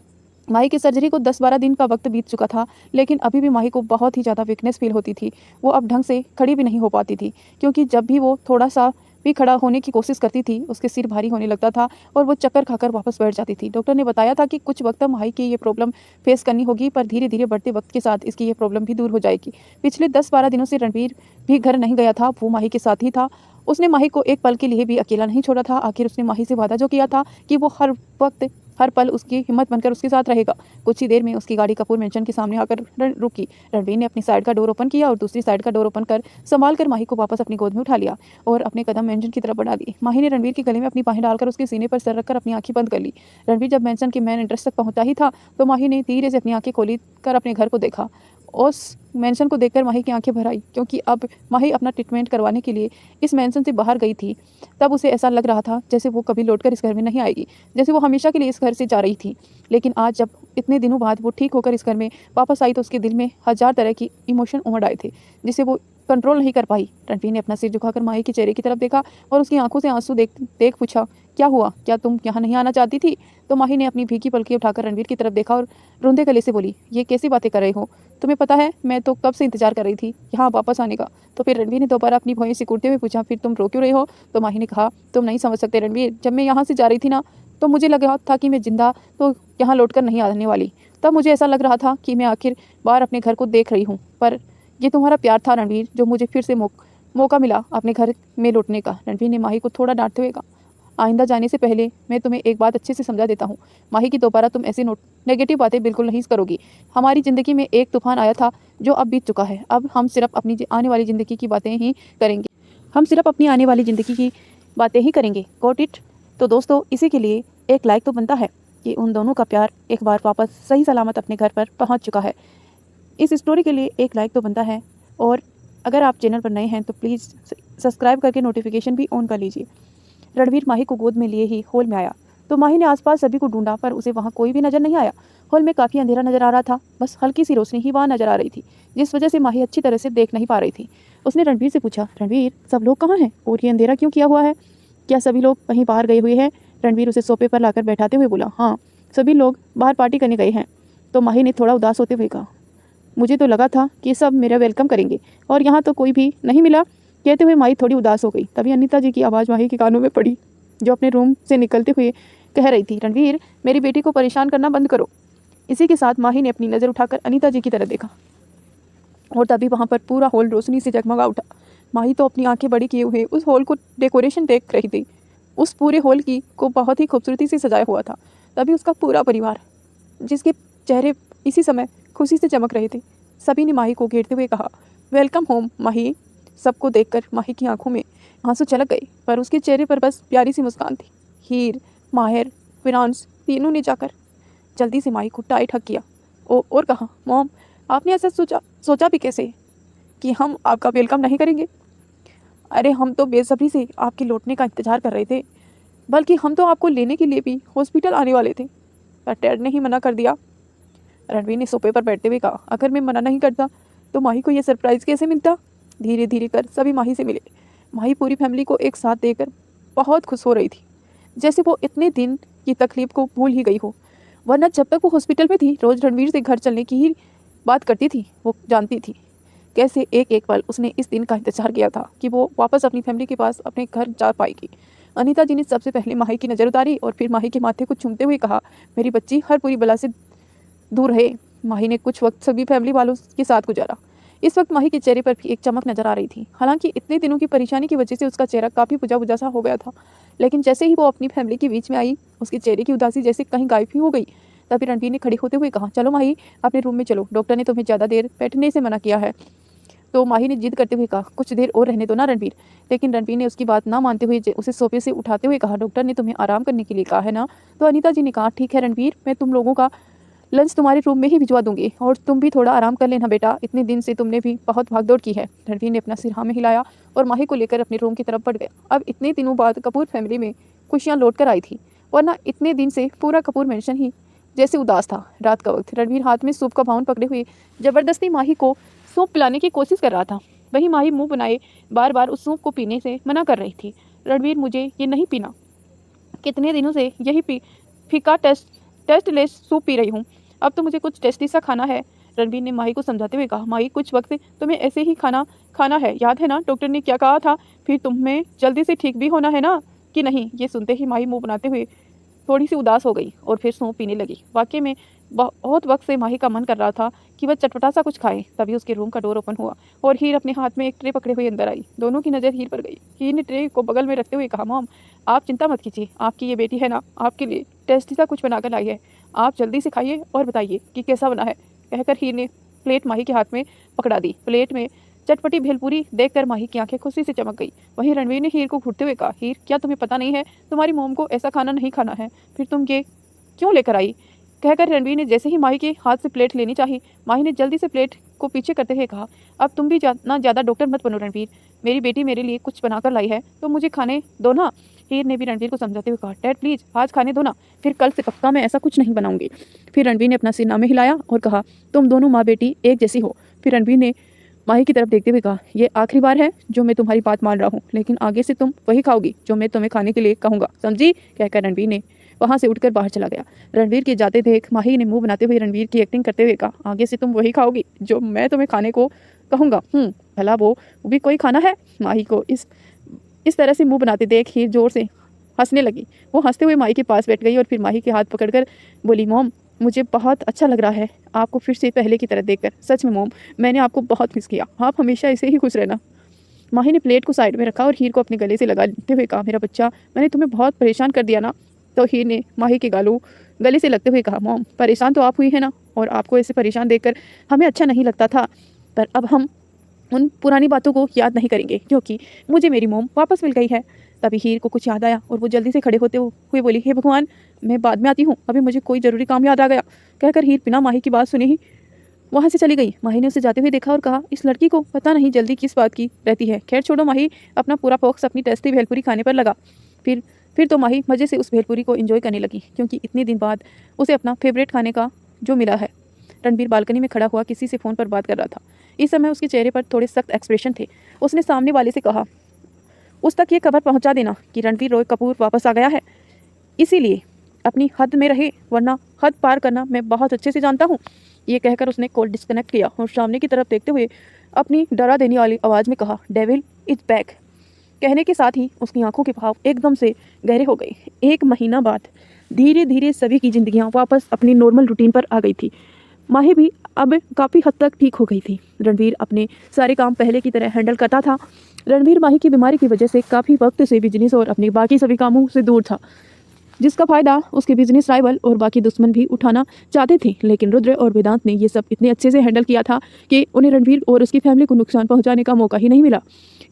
माही की सर्जरी को 10-12 दिन का वक्त बीत चुका था, लेकिन अभी भी माही को बहुत ही ज़्यादा वीकनेस फील होती थी। वो अब ढंग से खड़ी भी नहीं हो पाती थी, क्योंकि जब भी वो थोड़ा-सा भी खड़ा होने की कोशिश करती थी, उसके सिर भारी होने लगता था और वो चक्कर खाकर वापस बैठ जाती थी। डॉक्टर ने बताया था कि कुछ वक्त तक माही की ये प्रॉब्लम फेस करनी होगी, पर धीरे-धीरे बढ़ते वक्त के साथ इसकी ये प्रॉब्लम भी दूर हो जाएगी। पिछले 10-12 दिनों से रणवीर भी घर नहीं गया था, वो माही के साथ ही था। उसने माही को एक पल के लिए भी अकेला नहीं छोड़ा था। आखिर उसने माही से वादा जो किया था कि वो हर वक्त हर पल उसकी हिम्मत बनकर उसके साथ रहेगा। कुछ ही देर में उसकी गाड़ी कपूर मेंशन के सामने आकर रुकी। रणवीर ने अपनी साइड का डोर ओपन किया और दूसरी साइड का डोर ओपन कर संभाल कर माही को वापस अपनी गोद में उठा लिया और अपने कदम मेंशन की तरफ बढ़ा दिए। माही ने रणवीर के गले में अपनी बाहें डालकर उसके सीने पर सर रखकर अपनी आंखें बंद कर ली। रणवीर जब मेंशन के मेन एंट्रेंस तक पहुंचा ही था तो माही ने धीरे से अपनी आंखें खोली कर अपने घर को देखा। उस मेंशन को देखकर माही की आंखें भर आई, क्योंकि अब माही अपना ट्रीटमेंट करवाने के लिए इस मेंशन से बाहर गई थी। तब उसे ऐसा लग रहा था जैसे वो कभी लौटकर इस घर में नहीं आएगी, जैसे वो हमेशा के लिए इस घर से जा रही थी। लेकिन आज जब इतने दिनों बाद वो ठीक होकर इस घर में वापस आई तो उसके दिल में हजार तरह की इमोशन उमड़ आए थे, जिसे वो कंट्रोल नहीं कर पाई। रणवीर ने अपना सिर झुकाकर माही के चेहरे की तरफ देखा और उसकी आंखों से आंसू देख पूछा, क्या हुआ, क्या तुम यहाँ नहीं आना चाहती थी? तो माही ने अपनी भीगी पलकें उठाकर रणवीर की तरफ देखा और रोंदे गले से बोली, ये कैसी बातें कर रहे हो? तुम्हें पता है मैं तो कब से इंतजार कर रही थी यहाँ वापस आने का। तो फिर रणवीर ने दोबारा अपनी भौहें सिकुड़ते हुए पूछा, फिर तुम रो क्यों रहे हो? तो माही ने कहा, तुम नहीं समझ सकते रणवीर, जब मैं यहाँ से जा रही थी ना तो मुझे लगा था कि मैं जिंदा तो यहाँ लौटकर नहीं आने वाली। तब मुझे ऐसा लग रहा था कि मैं आखिर बार अपने घर को देख रही हूँ, पर ये तुम्हारा प्यार था रणवीर, जो मुझे फिर से मौका मिला अपने घर में लौटने का। रणवीर ने माही को थोड़ा डांटते हुए कहा, आइंदा जाने से पहले मैं तुम्हें एक बात अच्छे से समझा देता हूँ माही, की दोबारा तुम ऐसी नेगेटिव बातें बिल्कुल नहीं करोगी। हमारी ज़िंदगी में एक तूफान आया था जो अब बीत चुका है। अब हम सिर्फ अपनी आने वाली ज़िंदगी की बातें ही करेंगे। हम सिर्फ अपनी आने वाली ज़िंदगी की बातें ही करेंगे। Got it? तो दोस्तों, इसी के लिए एक लाइक तो बनता है कि उन दोनों का प्यार एक बार वापस सही सलामत अपने घर पर पहुँच चुका है। इस स्टोरी के लिए एक लाइक तो बनता है, और अगर आप चैनल पर नए हैं तो प्लीज़ सब्सक्राइब करके नोटिफिकेशन भी ऑन कर लीजिए। रणवीर माही को गोद में लिए ही हॉल में आया तो माही ने आसपास सभी को ढूंढा, पर उसे वहाँ कोई भी नजर नहीं आया। हॉल में काफ़ी अंधेरा नजर आ रहा था, बस हल्की सी रोशनी ही वहाँ नजर आ रही थी, जिस वजह से माही अच्छी तरह से देख नहीं पा रही थी। उसने रणवीर से पूछा, रणवीर सब लोग कहाँ हैं और ये अंधेरा क्यों किया हुआ है? क्या सभी लोग कहीं बाहर गए हुए हैं? रणवीर उसे सोफे पर लाकर बैठाते हुए बोला, हाँ सभी लोग बाहर पार्टी करने गए हैं। तो माही ने थोड़ा उदास होते हुए कहा, मुझे तो लगा था कि सब मेरा वेलकम करेंगे और यहाँ तो कोई भी नहीं मिला। कहते हुए माही थोड़ी उदास हो गई। तभी अनीता जी की आवाज़ माही के कानों में पड़ी, जो अपने रूम से निकलते हुए कह रही थी, रणवीर मेरी बेटी को परेशान करना बंद करो। इसी के साथ माही ने अपनी नज़र उठाकर अनीता जी की तरफ देखा और तभी वहाँ पर पूरा हॉल रोशनी से जगमगा उठा। माही तो अपनी आंखें बड़ी किए हुए उस हॉल को डेकोरेशन देख रही थी। उस पूरे हॉल की को बहुत ही खूबसूरती से सजाया हुआ था। तभी उसका पूरा परिवार, जिसके चेहरे इसी समय खुशी से चमक रहे थे, सभी ने माही को घेरते हुए कहा, वेलकम होम माही। सबको देखकर माही की आंखों में आंसू छलक गए, पर उसके चेहरे पर बस प्यारी सी मुस्कान थी। हीर, माहिर, फिरांस तीनों ने जाकर जल्दी से माही को टाइट हक किया और कहा, मॉम आपने ऐसा सोचा भी कैसे कि हम आपका वेलकम नहीं करेंगे? अरे हम तो बेसब्री से आपके लौटने का इंतज़ार कर रहे थे, बल्कि हम तो आपको लेने के लिए भी हॉस्पिटल आने वाले थे, पर डैड ने ही मना कर दिया। रणवीर ने सोफे पर बैठते हुए कहा, अगर मैं मना नहीं करता तो माही को यह सरप्राइज़ कैसे मिलता? धीरे धीरे कर सभी माही से मिले। माही पूरी फैमिली को एक साथ देकर बहुत खुश हो रही थी, जैसे वो इतने दिन की तकलीफ को भूल ही गई हो। वरना जब तक वो हॉस्पिटल में थी, रोज़ रणवीर से घर चलने की ही बात करती थी। वो जानती थी कैसे एक एक पल उसने इस दिन का इंतजार किया था कि वो वापस अपनी फैमिली के पास अपने घर जा पाएगी। अनीता जी ने सबसे पहले माही की नज़र उतारी और फिर माही के माथे को चूमते हुए कहा, मेरी बच्ची हर बुरी बला से दूर रहे। माही ने कुछ वक्त सभी फैमिली वालों के साथ गुजारा। इस वक्त माही के चेहरे पर भी एक चमक नजर आ रही थी। हालांकि इतने दिनों की परेशानी की वजह से उसका चेहरा काफ़ी बुझा बुझा सा हो गया था, लेकिन जैसे ही वो अपनी फैमिली के बीच में आई, उसके चेहरे की उदासी जैसे कहीं गायब ही हो गई। तभी रणवीर ने खड़े होते हुए कहा, चलो माही अपने रूम में चलो, डॉक्टर ने तुम्हें ज़्यादा देर बैठने से मना किया है। तो माही ने जिद करते हुए कहा, कुछ देर और रहने दो ना रणवीर। लेकिन रणवीर ने उसकी बात ना मानते हुए उसे सोफे से उठाते हुए कहा, डॉक्टर ने तुम्हें आराम करने के लिए कहा है ना? तो अनीता जी ने कहा, ठीक है रणवीर, मैं तुम लोगों का लंच तुम्हारे रूम में ही भिजवा दूंगी और तुम भी थोड़ा आराम कर लेना बेटा, इतने दिन से तुमने भी बहुत भागदौड़ की है। रणवीर ने अपना सिर हाँ में हिलाया और माही को लेकर अपने रूम की तरफ बढ़ गया। अब इतने दिनों बाद कपूर फैमिली में खुशियाँ लौट कर आई थी, वरना इतने दिन से पूरा कपूर मेंशन ही जैसे उदास था। रात का वक्त, रणवीर हाथ में सूप का बाउन पकड़े हुए जबरदस्ती माही को सूप पिलाने की कोशिश कर रहा था। वही माही मुंह बनाए बार बार उस सूप को पीने से मना कर रही थी। रणवीर, मुझे ये नहीं पीना, कितने दिनों से यही फीका टेस्टलेस सूप पी रही हूँ। अब तो मुझे कुछ टेस्टी सा खाना है। रणवीर ने माही को समझाते हुए कहा, माही कुछ वक्त से तुम्हें ऐसे ही खाना खाना है, याद है ना डॉक्टर ने क्या कहा था? फिर तुम्हें जल्दी से ठीक भी होना है ना कि नहीं? ये सुनते ही माही मुंह बनाते हुए थोड़ी सी उदास हो गई और फिर सौंफ पीने लगी। वाकई में बहुत वक्त से माही का मन कर रहा था कि वह चटपटा सा कुछ खाए। तभी उसके रूम का डोर ओपन हुआ और हीर अपने हाथ में एक ट्रे पकड़े हुए अंदर आई। दोनों की नज़र हीर पर गई। हीर ने ट्रे को बगल में रखते हुए कहा, मॉम आप चिंता मत कीजिए, आपकी ये बेटी है ना, आपके लिए टेस्टी सा कुछ बनाकर लाई है, आप जल्दी से खाइए और बताइए कि कैसा बना है। कहकर हीर ने प्लेट माही के हाथ में पकड़ा दी। प्लेट में चटपटी भेलपूरी देखकर माही की आंखें खुशी से चमक गई। वहीं रणवीर ने हीर को घूरते हुए कहा, हीर क्या तुम्हें पता नहीं है तुम्हारी मोम को ऐसा खाना नहीं खाना है, फिर तुम ये क्यों लेकर आई? कहकर रणवीर ने जैसे ही माही के हाथ से प्लेट लेनी चाहिए, माही ने जल्दी से प्लेट को पीछे करते हुए कहा, अब तुम भी ज़्यादा डॉक्टर मत बनो रणवीर, मेरी बेटी मेरे लिए कुछ बनाकर लाई है तो मुझे खाने दो ना। हीर ने भी रणवीर को समझाते हुए कहा, डैड प्लीज़ आज खाने दो ना, फिर कल से पक्का मैं ऐसा कुछ नहीं बनाऊंगी। फिर रणवीर ने अपना सिर नामे हिलाया और कहा, तुम दोनों माँ बेटी एक जैसी हो। फिर रणवीर ने माही की तरफ देखते हुए कहा, ये आखिरी बार है जो मैं तुम्हारी बात मान रहा हूँ, लेकिन आगे से तुम वही खाओगी जो मैं तुम्हें खाने के लिए कहूँगा, समझी? कहकर रणवीर ने वहां से उठकर बाहर चला गया। रणवीर के जाते देख माही ने मुंह बनाते हुए रणवीर की एक्टिंग करते हुए कहा, आगे से तुम वही खाओगी जो मैं तुम्हें खाने को कहूँगा। भला वो भी कोई खाना है? माही को इस तरह से मुंह बनाते देख हीर जोर से हंसने लगी। वो हंसते हुए माही के पास बैठ गई और फिर माही के हाथ पकड़कर बोली, मॉम मुझे बहुत अच्छा लग रहा है आपको फिर से पहले की तरह देखकर। सच में मॉम मैंने आपको बहुत मिस किया, आप हमेशा ऐसे ही खुश रहना। माही ने प्लेट को साइड में रखा और हीर को अपने गले से लगाते हुए कहा, मेरा बच्चा मैंने तुम्हें बहुत परेशान कर दिया ना? तो हीर ने माही के गले से लगते हुए कहा, मॉम परेशान तो आप हुई है ना, और आपको ऐसे परेशान देखकर हमें अच्छा नहीं लगता था, पर अब हम उन पुरानी बातों को याद नहीं करेंगे क्योंकि मुझे मेरी मोम वापस मिल गई है। तभी हीर को कुछ याद आया और वो जल्दी से खड़े होते हुए बोली, हे भगवान मैं बाद में आती हूँ, अभी मुझे कोई ज़रूरी काम याद आ गया। कहकर हीर बिना माही की बात सुने ही वहाँ से चली गई। माही ने उसे जाते हुए देखा और कहा, इस लड़की को पता नहीं जल्दी किस बात की रहती है। खैर छोड़ो, माही अपना पूरा फोकस अपनी टेस्टी भेलपूरी खाने पर लगा। फिर तो माही मज़े से उस भेलपूरी को एंजॉय करने लगी क्योंकि इतने दिन बाद उसे अपना फेवरेट खाने का जो मिला है। रणवीर बालकनी में खड़ा हुआ किसी से फ़ोन पर बात कर रहा था। इस समय उसके चेहरे पर थोड़े सख्त एक्सप्रेशन थे। उसने सामने वाले से कहा, उस तक ये खबर पहुंचा देना कि रणवीर रॉय कपूर वापस आ गया है, इसीलिए अपनी हद में रहे, वरना हद पार करना मैं बहुत अच्छे से जानता हूँ। ये कहकर उसने कॉल डिस्कनेक्ट किया और सामने की तरफ देखते हुए अपनी डरा देने वाली आवाज़ में कहा, डेविल इज बैक। कहने के साथ ही उसकी आंखों के भाव एकदम से गहरे हो गए। 1 महीना बाद धीरे धीरे सभी की जिंदगियां वापस अपनी नॉर्मल रूटीन पर आ गई थी। माही भी अब काफ़ी हद तक ठीक हो गई थी। रणवीर अपने सारे काम पहले की तरह हैंडल करता था। रणवीर माही की बीमारी की वजह से काफ़ी वक्त से बिजनेस और अपने बाकी सभी कामों से दूर था, जिसका फ़ायदा उसके बिजनेस राइवल और बाकी दुश्मन भी उठाना चाहते थे। लेकिन रुद्र और वेदांत ने ये सब इतने अच्छे से हैंडल किया था कि उन्हें रणवीर और उसकी फैमिली को नुकसान पहुंचाने का मौका ही नहीं मिला।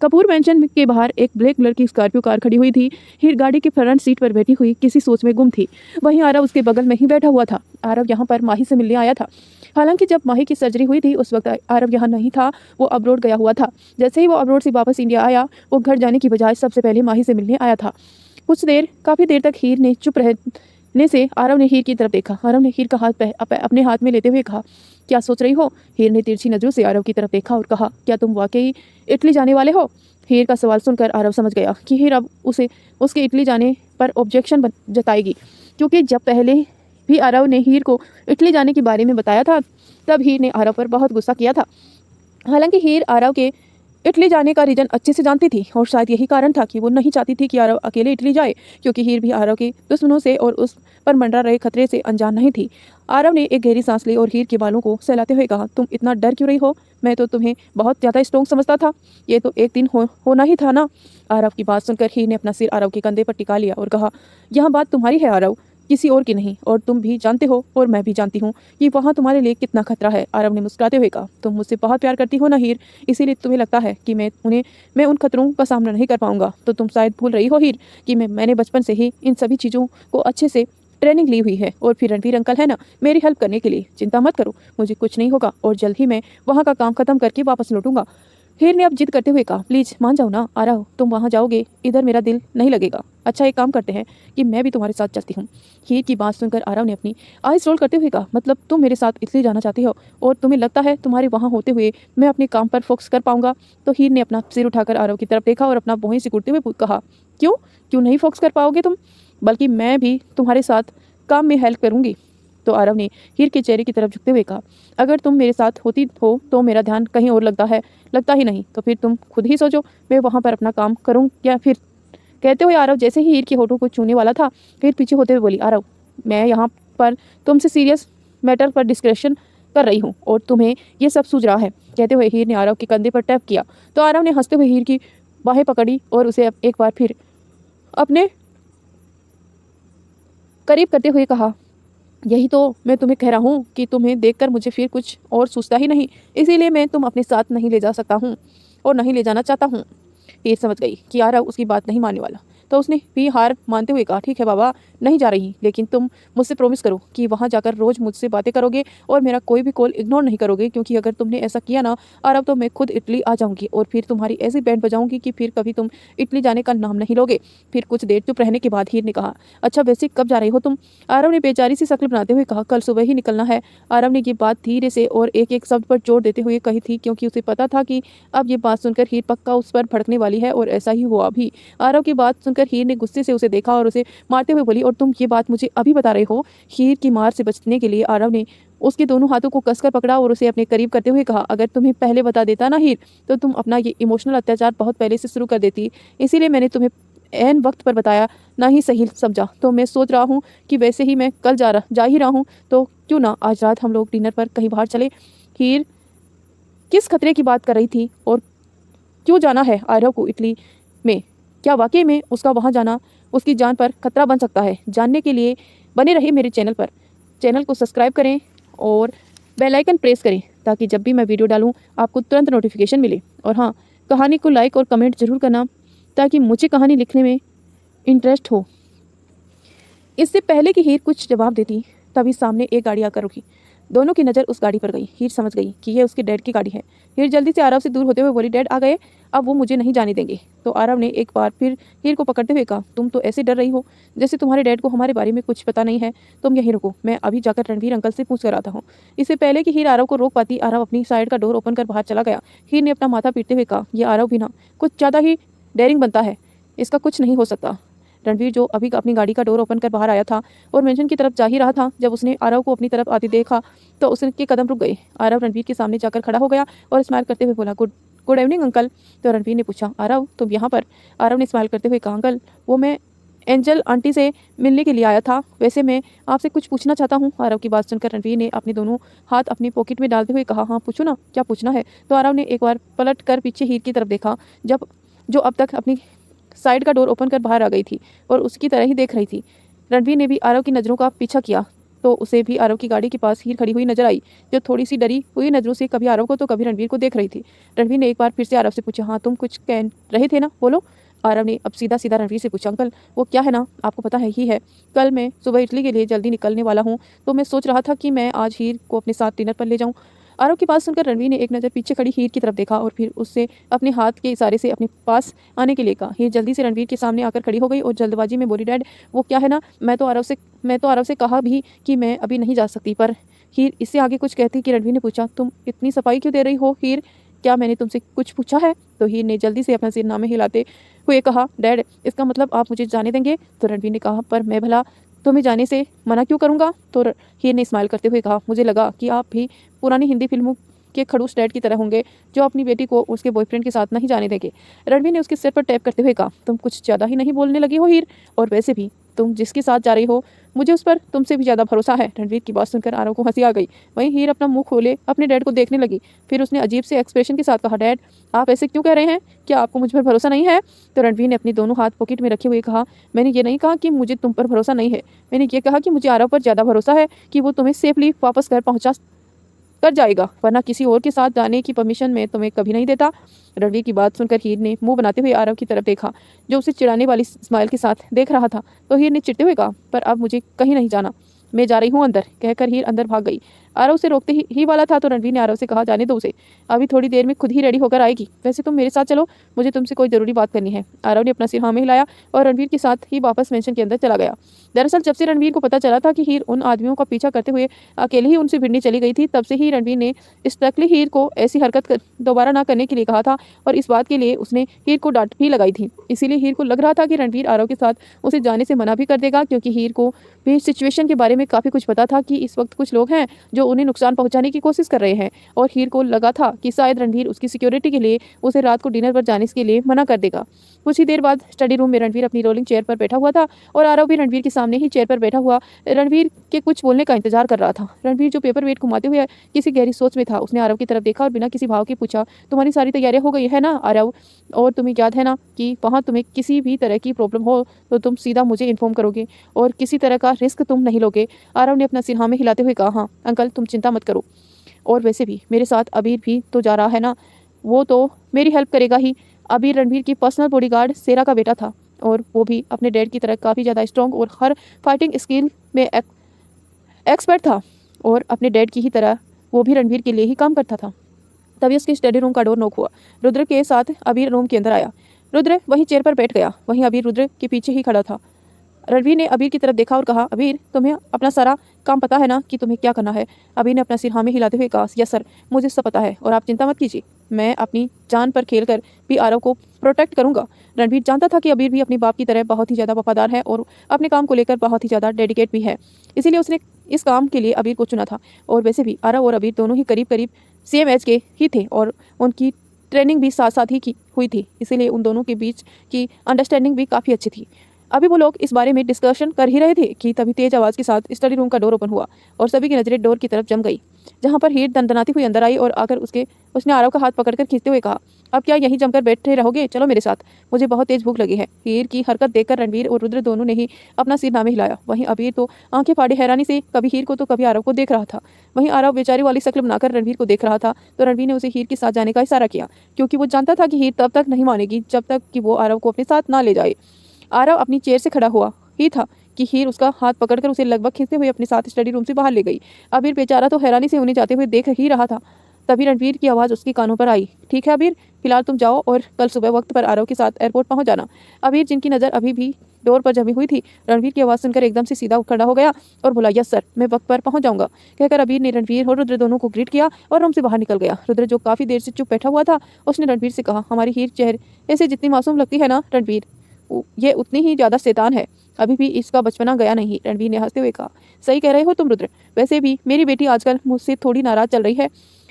कपूर मैंशन के बाहर एक ब्लैक कलर की स्कॉर्पियो कार खड़ी हुई थी। हीर गाड़ी की फ्रंट सीट पर बैठी हुई किसी सोच में गुम थी। वहीं आरव उसके बगल में ही बैठा हुआ था। आरव यहाँ पर माही से मिलने आया था। हालांकि जब माही की सर्जरी हुई थी उस वक्त आरव यहाँ नहीं था, वो अब्रोड गया हुआ था। जैसे ही वो अब्रोड से वापस इंडिया आया, वो घर जाने की बजाय सबसे पहले माही से मिलने आया था। काफ़ी देर तक हीर ने चुप रहने से आरव ने हीर की तरफ देखा। आरव ने हीर का हाथ अपने हाथ में लेते हुए कहा, क्या सोच रही हो? हीर ने तिरछी नजरों से आरव की तरफ देखा और कहा, क्या तुम वाकई इटली जाने वाले हो? हीर का सवाल सुनकर आरव समझ गया कि हीर अब उसके इटली जाने पर ऑब्जेक्शन जताएगी, क्योंकि जब पहले भी आरव ने हीर को इटली जाने के बारे में बताया था तब हीर ने आरव पर बहुत गुस्सा किया था। हालांकि हीर आरव के इटली जाने का रीजन अच्छे से जानती थी और शायद यही कारण था कि वो नहीं चाहती थी कि आरव अकेले इटली जाए, क्योंकि हीर भी आरव के दुश्मनों से और उस पर मंडरा रहे खतरे से अनजान नहीं थी। आरव ने एक गहरी सांस ली और हीर के बालों को सहलाते हुए कहा, तुम इतना डर क्यों रही हो? मैं तो तुम्हें बहुत ज़्यादा स्ट्रॉन्ग समझता था। ये तो एक दिन होना ही था ना। आरव की बात सुनकर हीर ने अपना सिर आरव के कंधे पर टिका लिया और कहा, यह बात तुम्हारी है आरव, किसी और की नहीं, और तुम भी जानते हो और मैं भी जानती हूँ कि वहाँ तुम्हारे लिए कितना खतरा है। आरव ने मुस्कुराते हुए कहा, तुम मुझसे बहुत प्यार करती हो ना हीर, इसीलिए तुम्हें लगता है कि मैं उन खतरों का सामना नहीं कर पाऊंगा। तो तुम शायद भूल रही हो हीर कि मैंने बचपन से ही इन सभी चीज़ों को अच्छे से ट्रेनिंग ली हुई है। और फिर रणवीर अंकल है ना मेरी हेल्प करने के लिए, चिंता मत करो, मुझे कुछ नहीं होगा और जल्द ही मैं वहाँ का काम खत्म करके वापस लौटूंगा। हीर ने अब जिद करते हुए कहा, प्लीज़ मान जाओ ना आरव, तुम वहाँ जाओगे, इधर मेरा दिल नहीं लगेगा। अच्छा एक काम करते हैं कि मैं भी तुम्हारे साथ चलती हूँ। हीर की बात सुनकर आरव ने अपनी आइज रोल करते हुए कहा, मतलब तुम मेरे साथ इसलिए जाना चाहती हो और तुम्हें लगता है तुम्हारे वहाँ होते हुए मैं अपने काम पर फोकस कर पाऊंगा? तो हीर ने अपना सिर उठाकर आरव की तरफ देखा और अपना भौहें सिकुड़ते हुए कहा, क्यों नहीं फोकस कर पाओगे तुम? बल्कि मैं भी तुम्हारे साथ काम में हेल्प करूँगी, तो आरव ने हीर के चेहरे की तरफ झुकते हुए कहा, अगर तुम मेरे साथ होती हो तो मेरा ध्यान कहीं और लगता ही नहीं, तो फिर तुम खुद ही सोचो, मैं वहाँ पर अपना काम करूँ या फिर। कहते हुए आरव जैसे ही हीर के होठों को छूने वाला था, हीर पीछे होते हुए बोली, आरव मैं यहाँ पर तुमसे सीरियस मैटर पर डिस्कशन कर रही हूँ और तुम्हें ये सब सूझ रहा है। कहते हुए हीर ने आरव के कंधे पर टैप किया तो आरव ने हंसते हुए हीर की बाहें पकड़ी और उसे एक बार फिर अपने करीब करते हुए कहा, यही तो मैं तुम्हें कह रहा हूँ कि तुम्हें देखकर मुझे फिर कुछ और सूझता ही नहीं, इसीलिए मैं तुम अपने साथ नहीं ले जा सकता हूँ और नहीं ले जाना चाहता हूँ। हीर समझ गई कि आरव उसकी बात नहीं मानने वाला, तो उसने भी हार मानते हुए कहा, ठीक है बाबा, नहीं जा रही, लेकिन तुम मुझसे प्रॉमिस करो कि वहाँ जाकर रोज मुझसे बातें करोगे और मेरा कोई भी कॉल इग्नोर नहीं करोगे, क्योंकि अगर तुमने ऐसा किया ना आरव तो मैं खुद इटली आ जाऊंगी और फिर तुम्हारी ऐसी बैंड बजाऊंगी कि फिर कभी तुम इटली जाने का नाम नहीं लोगे। फिर कुछ देर चुप रहने के बाद हीर ने कहा, अच्छा वैसे कब जा रही हो तुम? आरव ने बेचारी सी शक्ल बनाते हुए कहा, कल सुबह ही निकलना है। आरव ने ये बात धीरे से और एक एक शब्द पर जोर देते हुए कही थी, क्योंकि उसे पता था कि अब ये बात सुनकर हीर पक्का उस पर भड़कने वाली है, और ऐसा ही हुआ भी। आरव की बात सुनकर हीर ने गुस्से से उसे देखा और उसे मारते हुए बोली, और तुम ये बात मुझे अभी बता रहे हो? हीर की मार से बचने के लिए आरव ने उसके दोनों हाथों को कसकर पकड़ा और उसे अपने करीब करते हुए कहा, अगर तुम्हें पहले बता देता ना हीर, तो तुम अपना ये इमोशनल अत्याचार बहुत पहले से शुरू कर देती, इसीलिए मैंने तुम्हें ऐन वक्त पर बताया ना ही सही समझा। तो मैं सोच रहा हूँ कि वैसे ही मैं कल जा ही रहा हूँ, तो क्यों ना आज रात हम लोग डिनर पर कहीं बाहर चले। हीर किस खतरे की बात कर रही थी और क्यों जाना है आरव को इटली में? क्या वाकई में उसका वहाँ जाना उसकी जान पर खतरा बन सकता है? जानने के लिए बने रहिए मेरे चैनल को सब्सक्राइब करें और बेल आइकन प्रेस करें, ताकि जब भी मैं वीडियो डालूं आपको तुरंत नोटिफिकेशन मिले। और हाँ, कहानी को लाइक और कमेंट जरूर करना, ताकि मुझे कहानी लिखने में इंटरेस्ट हो। इससे पहले कि हीर कुछ जवाब देती, तभी सामने एक गाड़ी आकर रुकी। दोनों की नज़र उस गाड़ी पर गई। हीर समझ गई कि यह उसके डैड की गाड़ी है। हीर जल्दी से आरव से दूर होते हुए बोली, डैड आ गए, अब वो मुझे नहीं जाने देंगे। तो आरव ने एक बार फिर हीर को पकड़ते हुए कहा, तुम तो ऐसे डर रही हो जैसे तुम्हारे डैड को हमारे बारे में कुछ पता नहीं है। तुम यहीं रुको, मैं अभी जाकर रणवीर अंकल से पूछ कर आता हूँ। इससे पहले कि हीर आरव को रोक पाती, आरव अपनी साइड का डोर ओपन कर बाहर चला गया। हीर ने अपना माथा पीटते हुए कहा, यह आरव भी ना कुछ ज़्यादा ही डेयरिंग बनता है, इसका कुछ नहीं हो सकता। रणवीर जो अभी अपनी गाड़ी का डोर ओपन कर बाहर आया था और मेंशन की तरफ जा ही रहा था, जब उसने आरव को अपनी तरफ आते देखा तो उसके कदम रुक गए। आरव रणवीर के सामने जाकर खड़ा हो गया और स्माइल करते हुए बोला, गुड इवनिंग अंकल। तो रणवीर ने पूछा, आरव तुम यहाँ पर? आरव ने स्माइल करते हुए कहा, अंकल वो मैं एंजल आंटी से मिलने के लिए आया था, वैसे मैं आपसे कुछ पूछना चाहता हूँ। आरव की बात सुनकर रणवीर ने अपने दोनों हाथ अपनी पॉकेट में डालते हुए कहा, हाँ पूछो ना, क्या पूछना है? तो आरव ने एक बार पलट कर पीछे हीर की तरफ देखा, जो अब तक अपनी साइड का डोर ओपन कर बाहर आ गई थी और उसकी तरह ही देख रही थी। रणवीर ने भी आरव की नज़रों का पीछा किया तो उसे भी आरव की गाड़ी के पास हीर खड़ी हुई नजर आई, जो थोड़ी सी डरी हुई नज़रों से कभी आरव को तो कभी रणवीर को देख रही थी। रणवीर ने एक बार फिर से आरव से पूछा, हाँ तुम कुछ कह रहे थे ना, बोलो। आरव ने अब सीधा सीधा रणवीर से पूछा, अंकल वो क्या है ना, आपको पता है ही है, कल मैं सुबह इटली के लिए जल्दी निकलने वाला हूँ, तो मैं सोच रहा था कि मैं आज हीर को अपने साथ डिनर पर ले जाऊँ। आरव की बात सुनकर रणवीर ने एक नज़र पीछे खड़ी हीर की तरफ देखा और फिर उससे अपने हाथ के इशारे से अपने पास आने के लिए कहा। हीर जल्दी से रणवीर के सामने आकर खड़ी हो गई और जल्दबाजी में बोली, डैड वो क्या है ना, मैं तो आरव से कहा भी कि मैं अभी नहीं जा सकती, पर हीर इससे आगे कुछ कहती कि रणवीर ने पूछा, तुम इतनी सफाई क्यों दे रही हो हीर, क्या मैंने तुमसे कुछ पूछा है? तो हीर ने जल्दी से अपना सिर नामे हिलाते हुए कहा, डैड इसका मतलब आप मुझे जाने देंगे? तो रणवीर ने कहा, पर मैं भला तुम्हें जाने से मना क्यों करूंगा? तो हीर ने स्माइल करते हुए कहा, मुझे लगा कि आप भी पुरानी हिंदी फिल्मों के खड़ूस डैड की तरह होंगे, जो अपनी बेटी को उसके बॉयफ्रेंड के साथ नहीं जाने देंगे। रणवीर ने उसके सिर पर टैप करते हुए कहा, तुम कुछ ज़्यादा ही नहीं बोलने लगी हो हीर, और वैसे भी तुम जिसके साथ जा रही हो मुझे उस पर तुमसे भी ज़्यादा भरोसा है। रणवीर की बात सुनकर आरव को हंसी आ गई। वहीं हीर अपना मुंह खोले अपने डैड को देखने लगी। फिर उसने अजीब से एक्सप्रेशन के साथ कहा, डैड आप ऐसे क्यों कह रहे हैं? क्या आपको मुझ पर भरोसा नहीं है? तो रणवीर ने अपनी दोनों हाथ पॉकेट में रखे हुए कहा, मैंने ये नहीं कहा कि मुझे तुम पर भरोसा नहीं है, मैंने ये कहा कि मुझे आरव पर ज़्यादा भरोसा है कि वो तुम्हें सेफली वापस घर पहुँचा कर जाएगा, वरना किसी और के साथ जाने की परमिशन मैं तुम्हें कभी नहीं देता। रणवीर की बात सुनकर हीर ने मुंह बनाते हुए आरव की तरफ देखा, जो उसे चिढ़ाने वाली स्माइल के साथ देख रहा था। तो हीर ने चिढ़ते हुए कहा, पर अब मुझे कहीं नहीं जाना, मैं जा रही हूँ अंदर। कहकर हीर अंदर भाग गई। आरव उसे रोकते ही वाला था तो रणवीर ने आरव से कहा, जाने दो उसे, अभी थोड़ी देर में खुद ही रेडी होकर आएगी। वैसे तुम मेरे साथ चलो, मुझे तुमसे कोई जरूरी बात करनी है। आरव ने अपना सिर हाँ में हिलाया और रणवीर के साथ ही वापस मेंशन के अंदर चला गया। दरअसल जब से रणवीर को पता चला था कि हीर उन आदमियों का पीछा करते हुए अकेले ही उनसे भिड़ने चली गई थी, तब से ही रणवीर ने स्ट्रिक्टली हीर को ऐसी हरकत दोबारा ना करने के लिए कहा था और इस बात के लिए उसने हीर को डांट भी लगाई थी। इसीलिए हीर को लग रहा था कि रणवीर आरव के साथ उसे जाने से मना भी कर देगा, क्योंकि हीर को भी सिचुएशन के बारे में काफ़ी कुछ पता था कि इस वक्त कुछ लोग हैं जो उन्हें नुकसान पहुंचाने की कोशिश कर रहे हैं। और हीर को लगा था कि शायद रणवीर उसकी सिक्योरिटी के लिए उसे रात को डिनर पर जाने के लिए मना कर देगा। कुछ ही देर बाद स्टडी रूम में रणवीर अपनी रोलिंग चेयर पर बैठा हुआ था और आरव भी रणवीर के सामने ही चेयर पर बैठा हुआ रणवीर के कुछ बोलने का इंतजार कर रहा था। रणवीर जो पेपर वेट घुमाते हुए किसी गहरी सोच में था, उसने आरव की तरफ देखा और बिना किसी भाव के पूछा, तुम्हारी सारी तैयारियां हो गई है ना आरव? और तुम्हें याद है ना कि वहाँ तुम्हें किसी भी तरह की प्रॉब्लम हो तो तुम सीधा मुझे इन्फॉर्म करोगे और किसी तरह का रिस्क तुम नहीं लोगे। आरव ने अपना सिर हाँ में हिलाते हुए कहा, हाँ अंकल, तुम चिंता मत करो। और वैसे भी मेरे साथ अबीर भी तो जा रहा है ना, वो तो मेरी हेल्प करेगा ही। अबीर रणवीर की पर्सनल बॉडीगार्ड सेरा का बेटा था और वो भी अपने डैड की तरह काफ़ी ज़्यादा स्ट्रॉन्ग और हर फाइटिंग स्किल में एक्सपर्ट था और अपने डैड की ही तरह वो भी रणवीर के लिए ही काम करता था। तभी उसके स्टडी रूम का डोर नॉक हुआ। रुद्र के साथ अबीर रूम के अंदर आया। रुद्र वहीं चेयर पर बैठ गया, वहीं अबीर रुद्र के पीछे ही खड़ा था। रणवीर ने अबीर की तरफ देखा और कहा, अबीर तुम्हें अपना सारा काम पता है ना कि तुम्हें क्या करना है? अबीर ने अपना सिर हाँ में हिलाते हुए कहा, यस सर, मुझे सब पता है और आप चिंता मत कीजिए, मैं अपनी जान पर खेलकर भी आरव को प्रोटेक्ट करूंगा। रणवीर जानता था कि अबीर भी अपने बाप की तरह बहुत ही ज़्यादा वफादार है और अपने काम को लेकर बहुत ही ज़्यादा डेडिकेट भी है, इसीलिए उसने इस काम के लिए अबीर को चुना था। और वैसे भी आरव और अबीर दोनों ही करीब करीब सेम एज के ही थे और उनकी ट्रेनिंग भी साथ साथ ही की हुई थी, इसीलिए उन दोनों के बीच की अंडरस्टैंडिंग भी काफ़ी अच्छी थी। अभी वो लोग इस बारे में डिस्कशन कर ही रहे थे कि तभी तेज आवाज़ के साथ स्टडी रूम का डोर ओपन हुआ और सभी की नज़रें डोर की तरफ जम गई, जहां पर हीर दनदनाती हुई अंदर आई और आकर उसने आरव का हाथ पकड़कर खींचते हुए कहा, अब क्या यहीं जमकर बैठे रहोगे? चलो मेरे साथ, मुझे बहुत तेज भूख लगी है। हीर की हरकत देखकर रणवीर और रुद्र दोनों ने ही अपना सिर नामे हिलाया। वहीं अबीर तो आंखें फाड़े हैरानी से कभी हीर को तो कभी आरव को देख रहा था। वहीं आरव बेचारी वाली शक्ल बनाकर रणवीर को देख रहा था तो रणवीर ने उसे हीर के साथ जाने का इशारा किया, क्योंकि वो जानता था कि हीर तब तक नहीं मानेगी जब तक कि वो आरव को अपने साथ ना ले जाए। आरव अपनी चेयर से खड़ा हुआ ही था कि हीर उसका हाथ पकड़कर उसे लगभग खींचते हुए अपने साथ स्टडी रूम से बाहर ले गई। अबीर बेचारा तो हैरानी से उन्हें जाते हुए देख ही रहा था। तभी रणवीर की आवाज़ उसके कानों पर आई, ठीक है अबीर, फिलहाल तुम जाओ और कल सुबह वक्त पर आरव के साथ एयरपोर्ट पहुंच जाना। अबीर, जिनकी नज़र अभी भी डोर पर जमी हुई थी, रणवीर की आवाज़ सुनकर एकदम से सीधा खड़ा हो गया और बोला, यस सर, मैं वक्त पर पहुंच जाऊंगा। कहकर अबीर ने रणवीर और रुद्र दोनों को ग्रीट किया और रूम से बाहर निकल गया। रुद्र, जो काफ़ी देर से चुप बैठा हुआ था, उसने रणवीर से कहा, हमारी हीर चेहरे ऐसे जितनी मासूम लगती है ना रणवीर, ये उतनी ही ज़्यादा शैतान है, अभी भी इसका बचपना गया नहीं। रणवीर ने हंसते हुए कहा, सही कह रहे हो तुम रुद्र, वैसे भी मेरी बेटी आजकल मुझसे थोड़ी नाराज़ चल रही है।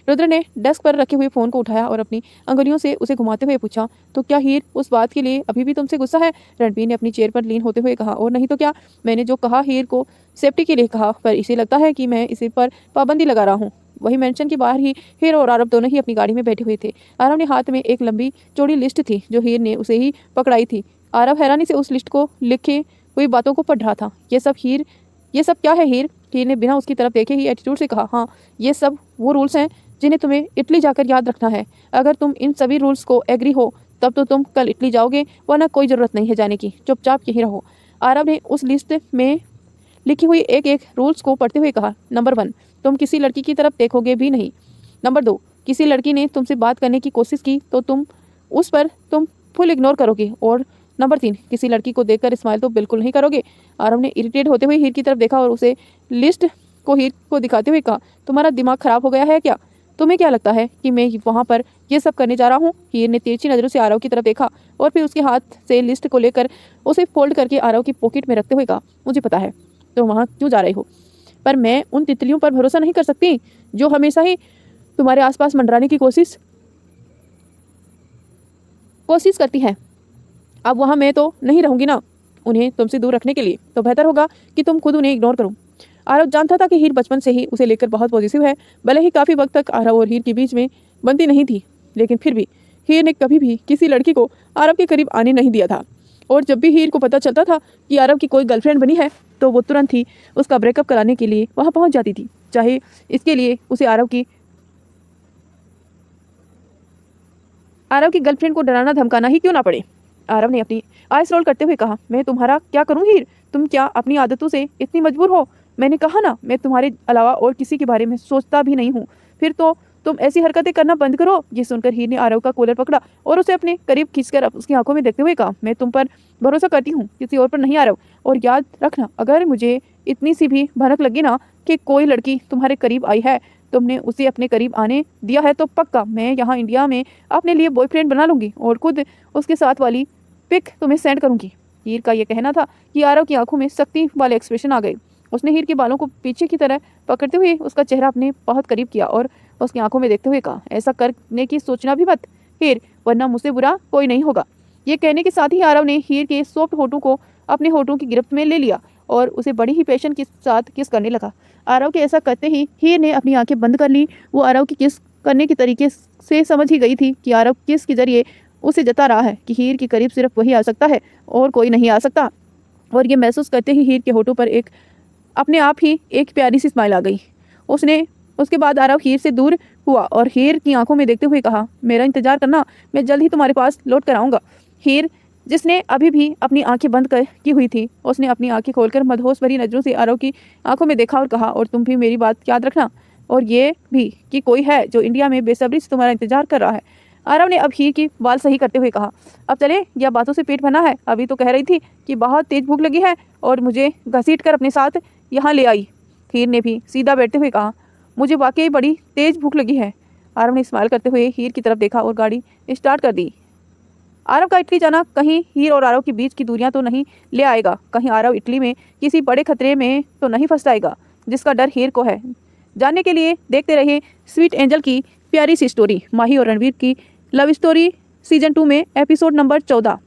रुद्र ने डेस्क पर रखे हुए फ़ोन को उठाया और अपनी अंगुलियों से उसे घुमाते हुए पूछा, तो क्या हीर उस बात के लिए अभी भी तुमसे गुस्सा है? रणवीर ने अपनी चेयर पर लीन होते हुए कहा, और नहीं तो क्या, मैंने जो कहा हीर को सेफ्टी के लिए कहा, पर इसे लगता है कि मैं इसे पर पाबंदी लगा रहा हूँ। वही मेंशन के बाहर ही हीर और आरव दोनों ही अपनी गाड़ी में बैठे हुए थे। आरव ने हाथ में एक लंबी चौड़ी लिस्ट थी जो हीर ने उसे ही पकड़ाई थी। आरव हैरानी से उस लिस्ट को लिखे हुई बातों को पढ़ रहा था। ये सब क्या है हीर? हीर ने बिना उसकी तरफ देखे ही एटीट्यूड से कहा, हाँ, ये सब वो रूल्स हैं जिन्हें तुम्हें इटली जाकर याद रखना है। अगर तुम इन सभी रूल्स को एग्री हो तब तो तुम कल इटली जाओगे, वरना कोई ज़रूरत नहीं है जाने की, चुपचाप यहीं रहो। आरव ने उस लिस्ट में लिखी हुई एक एक रूल्स को पढ़ते हुए कहा, नंबर 1, तुम किसी लड़की की तरफ देखोगे भी नहीं। नंबर 2, किसी लड़की ने तुमसे बात करने की कोशिश की तो तुम फुल इग्नोर करोगे। और नंबर 3, किसी लड़की को देखकर स्माइल तो बिल्कुल नहीं करोगे। आरव ने इरिटेट होते हुए हीर की तरफ देखा और उसे लिस्ट को हीर को दिखाते हुए कहा, तुम्हारा दिमाग खराब हो गया है क्या? तुम्हें क्या लगता है कि मैं वहाँ पर ये सब करने जा रहा हूँ? हीर ने तिरछी नज़रों से आरव की तरफ देखा और फिर उसके हाथ से लिस्ट को लेकर उसे फोल्ड करके आरव की पॉकेट में रखते हुए कहा, मुझे पता है तुम वहाँ क्यों जा रहे हो, पर मैं उन तितलियों पर भरोसा नहीं कर सकती जो हमेशा ही तुम्हारे आसपास मंडराने की कोशिश करती हैं। अब वहाँ मैं तो नहीं रहूँगी ना उन्हें तुमसे दूर रखने के लिए, तो बेहतर होगा कि तुम खुद उन्हें इग्नोर करो। आरव जानता था कि हीर बचपन से ही उसे लेकर बहुत पॉजिटिव है। भले ही काफ़ी वक्त तक आरव और हीर के बीच में बनती नहीं थी, लेकिन फिर भी हीर ने कभी भी किसी लड़की को आरव के करीब आने नहीं दिया था। और जब भी हीर को पता चलता था कि आरव की कोई गर्लफ्रेंड बनी है तो वो तुरंत ही उसका ब्रेकअप कराने के लिए वहाँ पहुँच जाती थी, चाहे इसके लिए उसे आरव की गर्लफ्रेंड को डराना धमकाना ही क्यों ना पड़े। आरव ने अपनी आइस रोल करते हुए कहा, मैं तुम्हारा क्या करूं हीर? तुम क्या अपनी आदतों से इतनी मजबूर हो? मैंने कहा ना, मैं तुम्हारे अलावा और किसी के बारे में सोचता भी नहीं हूँ। फिर तो तुम ऐसी हरकतें करना बंद करो। ये सुनकर हीर ने आरव का कॉलर पकड़ा और उसे अपने करीब खींचकर उसकी आंखों में देखते हुए कहा, मैं तुम पर भरोसा करती हूँ, किसी और पर नहीं आरव। और याद रखना, अगर मुझे इतनी सी भी भनक लगी ना कि कोई लड़की तुम्हारे करीब आई है, तुमने उसे अपने करीब आने दिया है, तो पक्का मैं यहाँ इंडिया में अपने लिए बॉयफ्रेंड बना लूँगी और खुद उसके साथ वाली पिक तुम्हें सेंड करूँगी। हीर का यह कहना था कि आरव की आंखों में सख्ती वाले एक्सप्रेशन आ गए। उसने हीर के बालों को पीछे की तरह पकड़ते हुए उसका चेहरा अपने बहुत करीब किया और उसकी आंखों में देखते हुए कहा, ऐसा करने की सोचना भी मत हीर, वरना मुझसे बुरा कोई नहीं होगा। ये कहने के साथ ही आरव ने हीर के सॉफ्ट होठों को अपने होठों की गिरफ्त में ले लिया और उसे बड़ी ही पैशन के साथ किस करने लगा। आरव के ऐसा करते ही हीर ने अपनी आंखें बंद कर ली। वो आरव की किस करने के तरीके से समझ ही गई थी कि आरव किस के जरिए उसे जता रहा है कि हीर के करीब सिर्फ वही आ सकता है और कोई नहीं आ सकता। और ये महसूस करते ही हीर के होठों पर अपने आप ही एक प्यारी सी स्माइल आ गई। उसके बाद आरव हीर से दूर हुआ और हीर की आंखों में देखते हुए कहा, मेरा इंतजार करना, मैं जल्द ही तुम्हारे पास लौट कर आऊँगा। हीर, जिसने अभी भी अपनी आंखें बंद की हुई थी, उसने अपनी आंखें खोलकर मदहोश भरी नजरों से आरव की आंखों में देखा और कहा, और तुम भी मेरी बात याद रखना, और ये भी कि कोई है जो इंडिया में बेसब्री से तुम्हारा इंतजार कर रहा है। आरव ने अब हीर की बाल सही करते हुए कहा, अब चले, या बातों से पेट भरा है? अभी तो कह रही थी कि बहुत तेज भूख लगी है और मुझे घसीट कर अपने साथ यहाँ ले आई। हीर ने भी सीधा बैठते हुए कहा, मुझे वाकई बड़ी तेज भूख लगी है। आरव ने स्माइल करते हुए हीर की तरफ देखा और गाड़ी स्टार्ट कर दी। आरव का इटली जाना कहीं हीर और आरव के बीच की दूरियां तो नहीं ले आएगा, कहीं आरव इटली में किसी बड़े खतरे में तो नहीं फंस जाएगा, जिसका डर हीर को है। जानने के लिए देखते रहे स्वीट एंजल की प्यारी सी स्टोरी, माही और रणवीर की लव स्टोरी सीजन 2 में एपिसोड नंबर 14।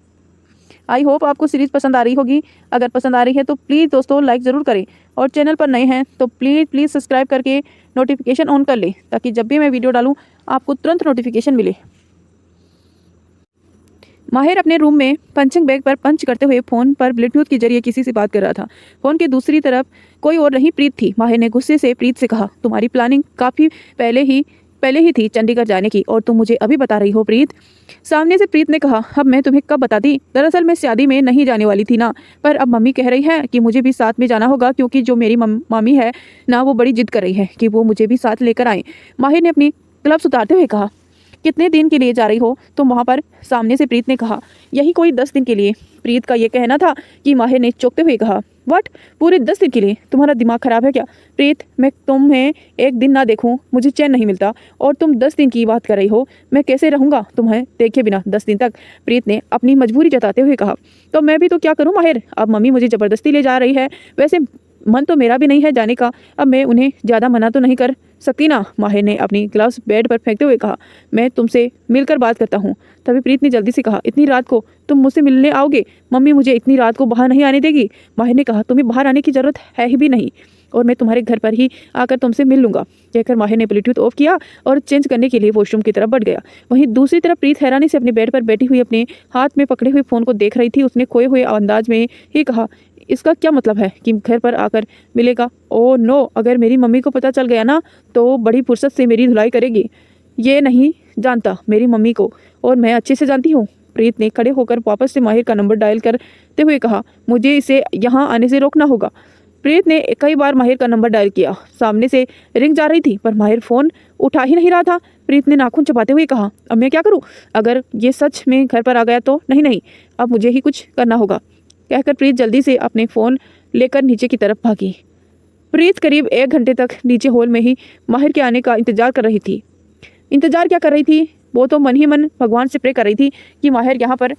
आई होप आपको सीरीज़ पसंद आ रही होगी। अगर पसंद आ रही है तो प्लीज़ दोस्तों लाइक ज़रूर करें, और चैनल पर नए हैं तो प्लीज़ सब्सक्राइब करके नोटिफिकेशन ऑन कर लें, ताकि जब भी मैं वीडियो डालूं आपको तुरंत नोटिफिकेशन मिले। माहिर अपने रूम में पंचिंग बैग पर पंच करते हुए फ़ोन पर ब्लूटूथ के जरिए किसी से बात कर रहा था। फ़ोन के दूसरी तरफ कोई और नहीं, प्रीत थी। माहिर ने गुस्से से प्रीत से कहा, तुम्हारी प्लानिंग काफ़ी पहले ही थी चंडीगढ़ जाने की, और तुम मुझे अभी बता रही हो प्रीत? सामने से प्रीत ने कहा, अब मैं तुम्हें कब बताती? दरअसल मैं शादी में नहीं जाने वाली थी ना, पर अब मम्मी कह रही है कि मुझे भी साथ में जाना होगा, क्योंकि जो मेरी मामी है ना, वो बड़ी जिद कर रही है कि वो मुझे भी साथ लेकर आए। माहिर ने अपनी ग्लव्स उतारते हुए कहा, कितने दिन के लिए जा रही हो तुम वहाँ पर? सामने से प्रीत ने कहा, यही कोई 10 दिन के लिए। प्रीत का ये कहना था कि माहिर ने चौंकते हुए कहा, व्हाट, पूरे 10 दिन के लिए? तुम्हारा दिमाग खराब है क्या? प्रीत, मैं तुम्हें एक दिन ना देखूं मुझे चैन नहीं मिलता, और तुम 10 दिन की बात कर रही हो। मैं कैसे रहूँगा तुम्हें देखे बिना 10 दिन तक? प्रीत ने अपनी मजबूरी जताते हुए कहा, तो मैं भी तो क्या करूँ माहिर, अब मम्मी मुझे ज़बरदस्ती ले जा रही है। वैसे मन तो मेरा भी नहीं है जाने का, अब मैं उन्हें ज़्यादा मना तो नहीं कर सकती ना। माहिर ने अपनी ग्लव्स बेड पर फेंकते हुए कहा, मैं तुमसे मिलकर बात करता हूँ। तभी प्रीत ने जल्दी से कहा, इतनी रात को तुम मुझसे मिलने आओगे? मम्मी मुझे इतनी रात को बाहर नहीं आने देगी। माहिर ने कहा, तुम्हें बाहर आने की ज़रूरत है ही भी नहीं, और मैं तुम्हारे घर पर ही आकर तुमसे मिल लूँगा। कहकर माहिर ने ब्लूटूथ ऑफ किया और चेंज करने के लिए वॉशरूम की तरफ बढ़ गया। वहीं दूसरी तरफ प्रीत हैरानी से अपने बेड पर बैठी हुई अपने हाथ में पकड़े हुए फ़ोन को देख रही थी। उसने खोए हुए अंदाज में ही कहा, इसका क्या मतलब है कि घर पर आकर मिलेगा? ओह नो, अगर मेरी मम्मी को पता चल गया ना तो बड़ी फुर्सत से मेरी धुलाई करेगी। ये नहीं जानता मेरी मम्मी को, और मैं अच्छे से जानती हूँ। प्रीत ने खड़े होकर वापस से माहिर का नंबर डायल करते हुए कहा, मुझे इसे यहाँ आने से रोकना होगा। प्रीत ने कई बार माहिर का नंबर डायल किया। सामने से रिंग जा रही थी, पर माहिर फ़ोन उठा ही नहीं रहा था। प्रीत ने नाखून चबाते हुए कहा, अब मैं क्या करूँ? अगर ये सच में घर पर आ गया तो? नहीं, अब मुझे ही कुछ करना होगा। कहकर प्रीत जल्दी से अपने फ़ोन लेकर नीचे की तरफ भागी। प्रीत करीब 1 घंटे तक नीचे हॉल में ही माहिर के आने का इंतजार कर रही थी। इंतजार क्या कर रही थी, वो तो मन ही मन भगवान से प्रे कर रही थी कि माहिर यहाँ पर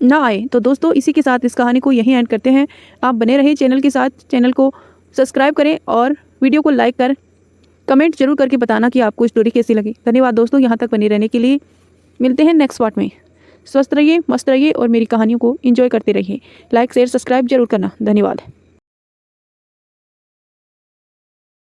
ना आए। तो दोस्तों, इसी के साथ इस कहानी को यहीं एंड करते हैं। आप बने रहिए चैनल के साथ, चैनल को सब्सक्राइब करें और वीडियो को लाइक कर कमेंट जरूर करके बताना कि आपको स्टोरी कैसी लगी। धन्यवाद दोस्तों, यहाँ तक बने रहने के लिए। मिलते हैं नेक्स्ट पार्ट में। स्वस्थ रहिए, मस्त रहिए और मेरी कहानियों को एंजॉय करते रहिए। लाइक शेयर सब्सक्राइब जरूर करना। धन्यवाद।